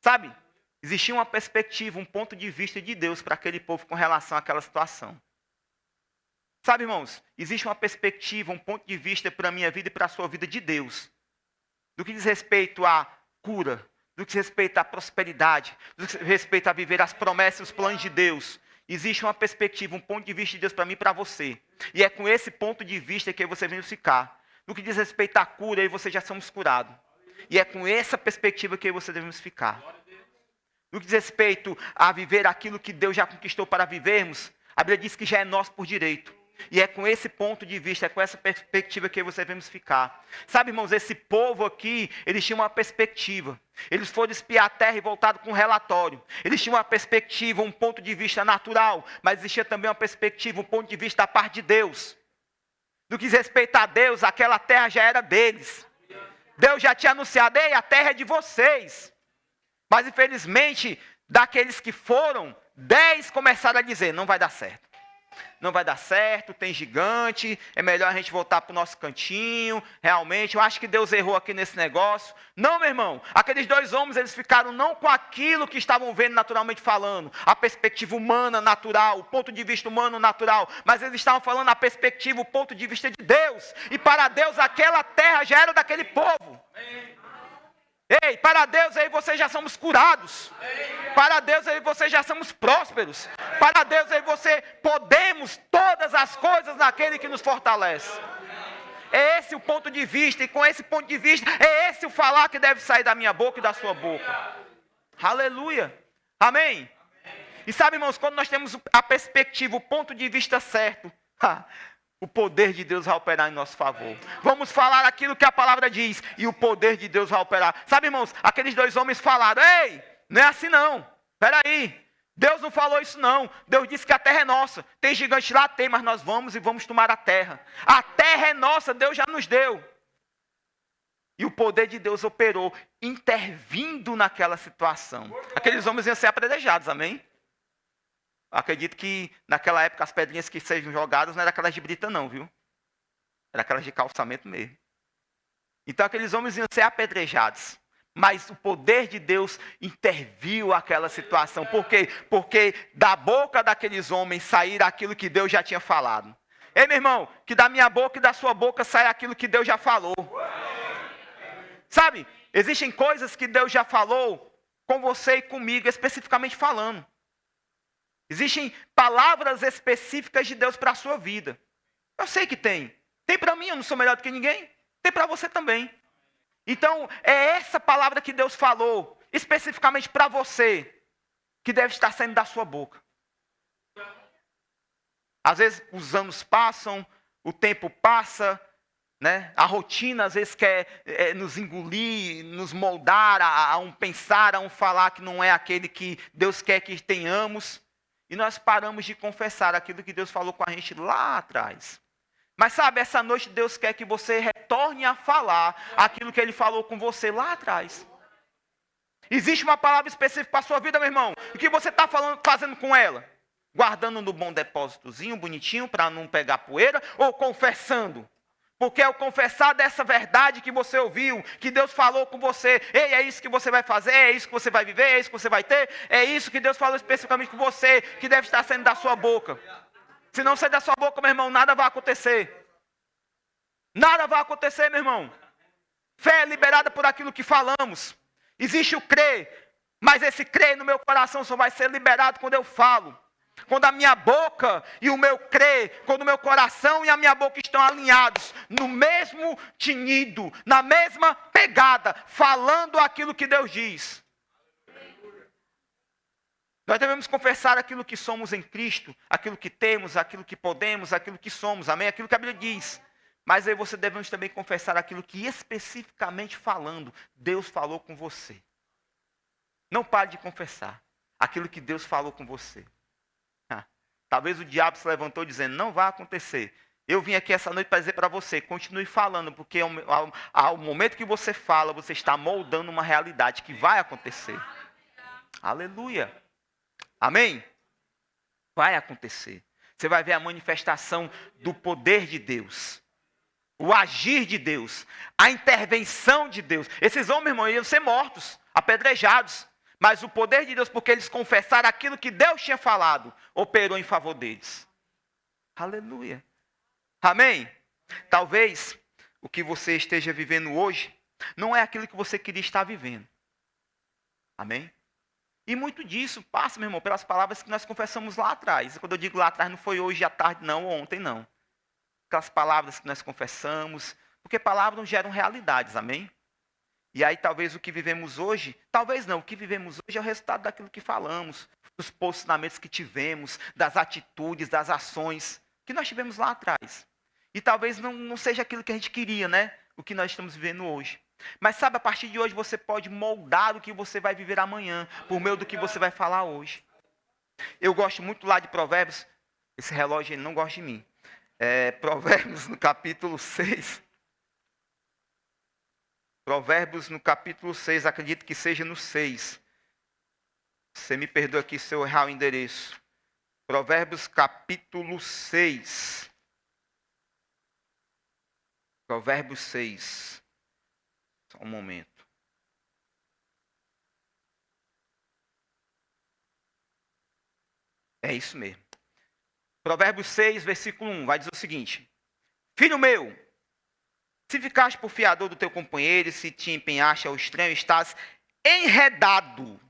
Sabe, existia uma perspectiva, um ponto de vista de Deus para aquele povo com relação àquela situação. Sabe, irmãos, existe uma perspectiva, um ponto de vista para a minha vida e para a sua vida de Deus. Do que diz respeito à cura, do que diz respeito à prosperidade, do que diz respeito a viver as promessas e os planos de Deus. Existe uma perspectiva, um ponto de vista de Deus para mim e para você. E é com esse ponto de vista que você vem ficar. No que diz respeito à cura, aí você já somos curados. E é com essa perspectiva que você devemos ficar. No que diz respeito a viver aquilo que Deus já conquistou para vivermos, a Bíblia diz que já é nosso por direito. E é com esse ponto de vista, é com essa perspectiva que você devemos ficar. Sabe, irmãos, esse povo aqui, eles tinham uma perspectiva. Eles foram espiar a terra e voltaram com um relatório. Eles tinham uma perspectiva, um ponto de vista natural, mas existia também uma perspectiva, um ponto de vista da parte de Deus. No que diz respeito a Deus, aquela terra já era deles. Deus já tinha anunciado, ei, a terra é de vocês. Mas infelizmente, daqueles que foram, 10 começaram a dizer, não vai dar certo. Não vai dar certo, tem gigante, é melhor a gente voltar para o nosso cantinho, realmente, eu acho que Deus errou aqui nesse negócio. Não, meu irmão, aqueles 2 homens, eles ficaram não com aquilo que estavam vendo naturalmente falando, a perspectiva humana, natural, o ponto de vista humano, natural, mas eles estavam falando a perspectiva, o ponto de vista de Deus, e para Deus aquela terra já era daquele povo. Ei, para Deus aí vocês já somos curados. Para Deus aí vocês já somos prósperos. Para Deus aí você podemos todas as coisas naquele que nos fortalece. É esse o ponto de vista, e com esse ponto de vista, é esse o falar que deve sair da minha boca e da sua boca. Aleluia. Amém? E sabe, irmãos, quando nós temos a perspectiva, o ponto de vista certo, o poder de Deus vai operar em nosso favor. Vamos falar aquilo que a palavra diz, e o poder de Deus vai operar. Sabe, irmãos, aqueles 2 homens falaram, ei, não é assim não, peraí, Deus não falou isso não. Deus disse que a terra é nossa, tem gigante lá, tem, mas nós vamos e vamos tomar a terra. A terra é nossa, Deus já nos deu. E o poder de Deus operou, intervindo naquela situação. Aqueles homens iam ser apedrejados, amém? Acredito que naquela época as pedrinhas que sejam jogadas não eram aquelas de brita não, viu? Era aquelas de calçamento mesmo. Então aqueles homens iam ser apedrejados. Mas o poder de Deus interviu aquela situação. Por quê? Porque da boca daqueles homens saíra aquilo que Deus já tinha falado. Ei, meu irmão, que da minha boca e da sua boca saia aquilo que Deus já falou. Sabe, existem coisas que Deus já falou com você e comigo, especificamente falando. Existem palavras específicas de Deus para a sua vida. Eu sei que tem. Tem para mim, eu não sou melhor do que ninguém. Tem para você também. Então, é essa palavra que Deus falou, especificamente para você, que deve estar saindo da sua boca. Às vezes, os anos passam, o tempo passa, né? A rotina, às vezes, quer nos engolir, nos moldar a um pensar, a um falar que não é aquele que Deus quer que tenhamos. E nós paramos de confessar aquilo que Deus falou com a gente lá atrás. Mas sabe, essa noite Deus quer que você retorne a falar aquilo que Ele falou com você lá atrás. Existe uma palavra específica para a sua vida, meu irmão. O que você está fazendo com ela? Guardando no bom depósitozinho, bonitinho, para não pegar poeira? Ou confessando? Porque é o confessar dessa verdade que você ouviu, que Deus falou com você. Ei, é isso que você vai fazer, é isso que você vai viver, é isso que você vai ter. É isso que Deus falou especificamente com você, que deve estar saindo da sua boca. Se não sair da sua boca, meu irmão, nada vai acontecer. Nada vai acontecer, meu irmão. Fé é liberada por aquilo que falamos. Existe o crer, mas esse crer no meu coração só vai ser liberado quando eu falo. Quando a minha boca e o meu crer, quando o meu coração e a minha boca estão alinhados, no mesmo tinido, na mesma pegada, falando aquilo que Deus diz. Nós devemos confessar aquilo que somos em Cristo, aquilo que temos, aquilo que podemos, aquilo que somos, amém? Aquilo que a Bíblia diz. Mas aí você deve também confessar aquilo que especificamente falando, Deus falou com você. Não pare de confessar aquilo que Deus falou com você. Talvez o diabo se levantou dizendo, não vai acontecer. Eu vim aqui essa noite para dizer para você, continue falando, porque ao momento que você fala, você está moldando uma realidade que vai acontecer. Aleluia. Amém? Vai acontecer. Você vai ver a manifestação do poder de Deus. O agir de Deus. A intervenção de Deus. Esses homens, irmão, iam ser mortos, apedrejados. Mas o poder de Deus, porque eles confessaram aquilo que Deus tinha falado, operou em favor deles. Aleluia. Amém? Talvez o que você esteja vivendo hoje não é aquilo que você queria estar vivendo. Amém? E muito disso passa, meu irmão, pelas palavras que nós confessamos lá atrás. E quando eu digo lá atrás, não foi hoje à tarde, não, ou ontem, não. Aquelas palavras que nós confessamos, porque palavras não geram realidades, amém? E aí talvez o que vivemos hoje, talvez não, o que vivemos hoje é o resultado daquilo que falamos, dos posicionamentos que tivemos, das atitudes, das ações, que nós tivemos lá atrás. E talvez não seja aquilo que a gente queria, né? O que nós estamos vivendo hoje. Mas sabe, a partir de hoje você pode moldar o que você vai viver amanhã, por meio do que você vai falar hoje. Eu gosto muito lá de Provérbios. Esse relógio ele não gosta de mim. Provérbios no capítulo 6. Provérbios no capítulo 6, acredito que seja no 6. Você me perdoa aqui se eu errar o endereço. Provérbios capítulo 6. Provérbios 6. Só um momento. É isso mesmo. Provérbios 6, versículo 1, vai dizer o seguinte: Filho meu, se ficaste por fiador do teu companheiro, e se te empenhaste ao estranho, estás enredado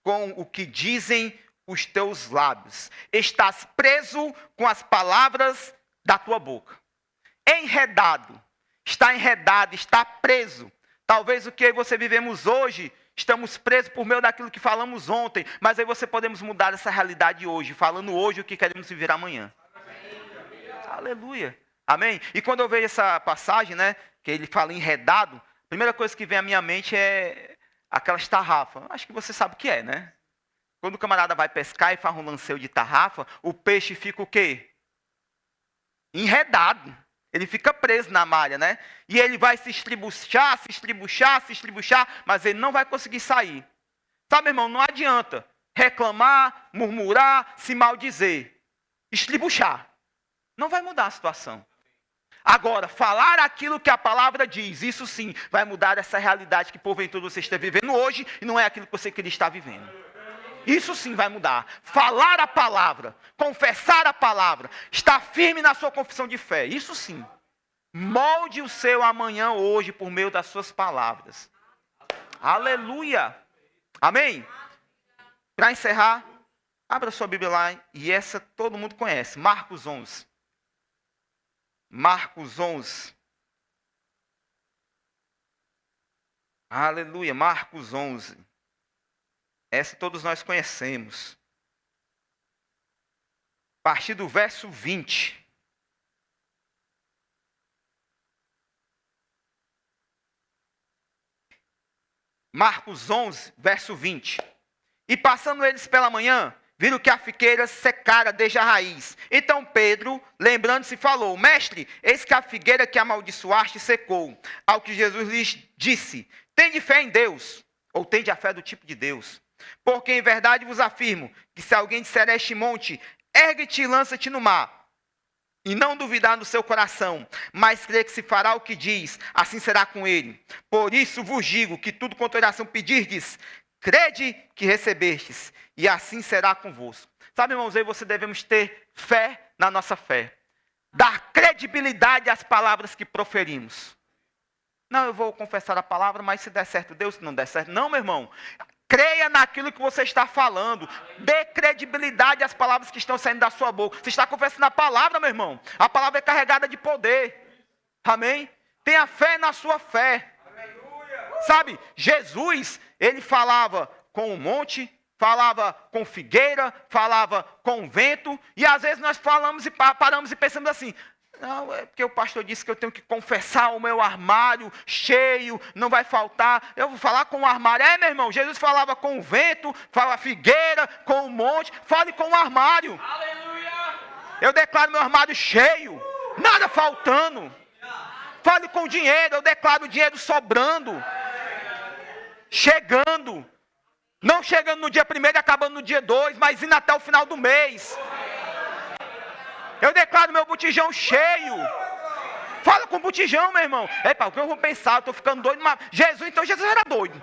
com o que dizem os teus lábios. Estás preso com as palavras da tua boca. Enredado. Está enredado, está preso. Talvez o que você vivemos hoje, estamos presos por meio daquilo que falamos ontem. Mas aí você podemos mudar essa realidade hoje, falando hoje o que queremos viver amanhã. Amém. Aleluia. Amém? E quando eu vejo essa passagem, né, que ele fala enredado, a primeira coisa que vem à minha mente é aquelas tarrafas. Acho que você sabe o que é, né? Quando o camarada vai pescar e faz um lanceio de tarrafa, o peixe fica o quê? Enredado. Ele fica preso na malha, né? E ele vai se estribuchar, mas ele não vai conseguir sair. Sabe, irmão, não adianta reclamar, murmurar, se maldizer. Estribuchar. Não vai mudar a situação. Agora, falar aquilo que a palavra diz, isso sim vai mudar essa realidade que porventura você está vivendo hoje e não é aquilo que você queria estar vivendo. Isso sim vai mudar. Falar a palavra, confessar a palavra, estar firme na sua confissão de fé, isso sim. Molde o seu amanhã hoje por meio das suas palavras. Aleluia. Amém? Para encerrar, abra sua Bíblia lá, e essa todo mundo conhece, Marcos 11. Marcos 11. Aleluia, Marcos 11. Essa todos nós conhecemos. A partir do verso 20. Marcos 11, verso 20. E passando eles pela manhã, viram que a figueira secara desde a raiz. Então Pedro, lembrando-se, falou: Mestre, eis que a figueira que amaldiçoaste secou. Ao que Jesus lhes disse: Tende fé em Deus, ou tende a fé do tipo de Deus. Porque em verdade vos afirmo, que se alguém disser a este monte, ergue-te e lança-te no mar, e não duvidar no seu coração, mas crer que se fará o que diz, assim será com ele. Por isso vos digo que tudo quanto oração pedirdes, crede que recebestes, e assim será convosco. Sabe, irmãos, aí você devemos ter fé na nossa fé. Dar credibilidade às palavras que proferimos. Não, eu vou confessar a palavra, mas se der certo, Deus, se não der certo. Não, meu irmão. Creia naquilo que você está falando. Dê credibilidade às palavras que estão saindo da sua boca. Você está confessando a palavra, meu irmão. A palavra é carregada de poder. Amém? Tenha fé na sua fé. Sabe, Jesus, ele falava com o monte, falava com figueira, falava com o vento. E às vezes nós falamos e paramos e pensamos assim: não, é porque o pastor disse que eu tenho que confessar o meu armário cheio, não vai faltar. Eu vou falar com o armário. Meu irmão, Jesus falava com o vento, fala figueira, com o monte. Fale com o armário. Aleluia. Eu declaro meu armário cheio, nada faltando. Fale com o dinheiro, eu declaro o dinheiro sobrando. Chegando. Não chegando no dia 1º e acabando no dia 2, mas indo até o final do mês. Eu declaro meu botijão cheio. Fala com o botijão, meu irmão. Epa, o que eu vou pensar? Eu estou ficando doido. Mas Jesus era doido.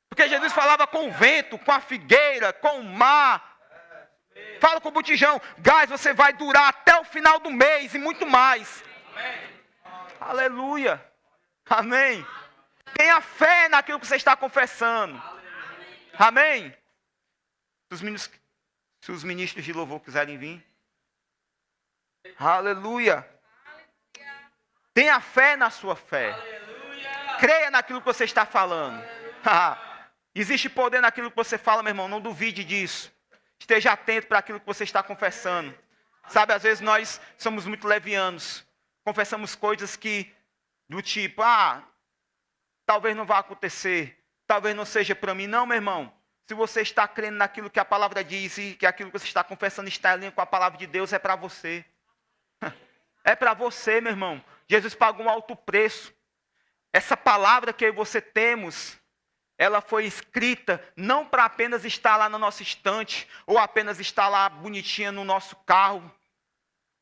Porque Jesus falava com o vento, com a figueira, com o mar. Fala com o botijão. Gás, você vai durar até o final do mês e muito mais. Amém. Aleluia. Amém. Tenha fé naquilo que você está confessando. Amém. Se os ministros de louvor quiserem vir. Aleluia. Tenha fé na sua fé. Aleluia. Creia naquilo que você está falando. Existe poder naquilo que você fala, meu irmão. Não duvide disso. Esteja atento para aquilo que você está confessando. Sabe, às vezes nós somos muito levianos. Confessamos coisas que, do tipo, talvez não vá acontecer. Talvez não seja para mim. Não, meu irmão. Se você está crendo naquilo que a palavra diz e que aquilo que você está confessando está em linha com a palavra de Deus, é para você. É para você, meu irmão. Jesus pagou um alto preço. Essa palavra que eu e você temos, ela foi escrita não para apenas estar lá na nossa estante, ou apenas estar lá bonitinha no nosso carro,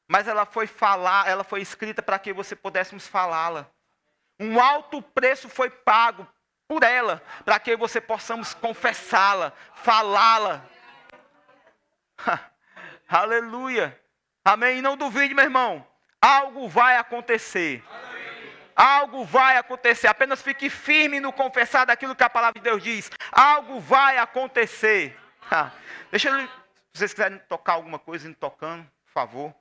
mas ela foi escrita para que você pudéssemos falá-la. Um alto preço foi pago por ela, para que você possamos confessá-la, falá-la. Aleluia. Amém? E não duvide, meu irmão. Algo vai acontecer. Algo vai acontecer. Apenas fique firme no confessar daquilo que a palavra de Deus diz. Algo vai acontecer. Deixa eu... Se vocês quiserem tocar alguma coisa, indo tocando, por favor. Eu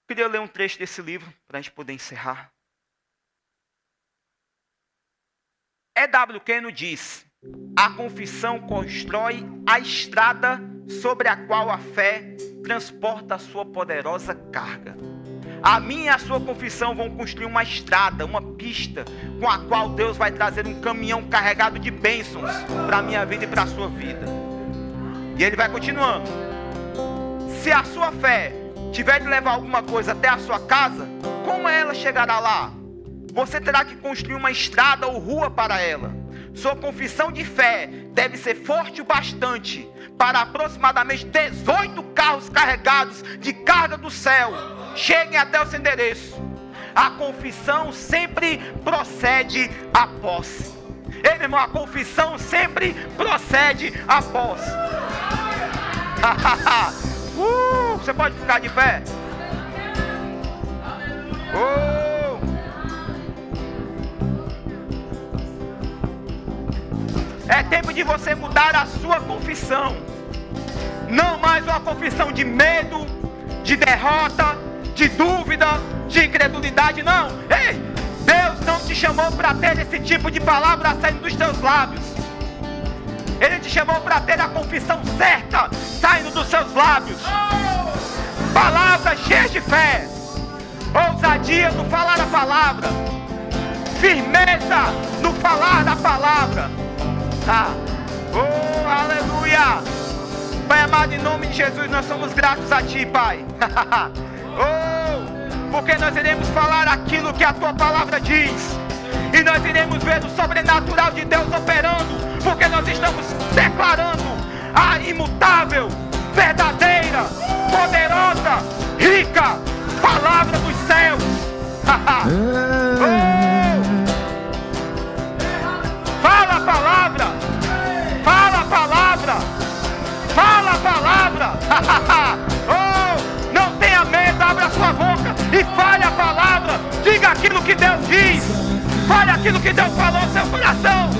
queria ler um trecho desse livro, para a gente poder encerrar. E.W. Kenyon diz: a confissão constrói a estrada sobre a qual a fé transporta a sua poderosa carga. A minha e a sua confissão vão construir uma estrada, uma pista, com a qual Deus vai trazer um caminhão carregado de bênçãos para a minha vida e para a sua vida. E ele vai continuando. Se a sua fé tiver de levar alguma coisa até a sua casa, como ela chegará lá? Você terá que construir uma estrada ou rua para ela. Sua confissão de fé deve ser forte o bastante para aproximadamente 18 carros carregados de carga do céu cheguem até o seu endereço. A confissão sempre procede à posse. Ei, meu irmão, a confissão sempre procede à posse. Você pode ficar de pé? É tempo de você mudar a sua confissão. Não mais uma confissão de medo, de derrota, de dúvida, de incredulidade, não. Ei, Deus não te chamou para ter esse tipo de palavra saindo dos teus lábios. Ele te chamou para ter a confissão certa saindo dos seus lábios. Palavras cheias de fé, ousadia no falar a palavra, firmeza no falar da palavra. Oh, aleluia. Pai amado, em nome de Jesus, nós somos gratos a Ti, Pai. Oh, porque nós iremos falar aquilo que a Tua palavra diz. E nós iremos ver o sobrenatural de Deus operando. Porque nós estamos declarando a imutável, verdadeira, poderosa, rica palavra dos céus. Fala a palavra. Fala a palavra. Fala a palavra. Oh, não tenha medo, abra a sua boca e fale a palavra. Diga aquilo que Deus diz. Fale aquilo que Deus falou no seu coração.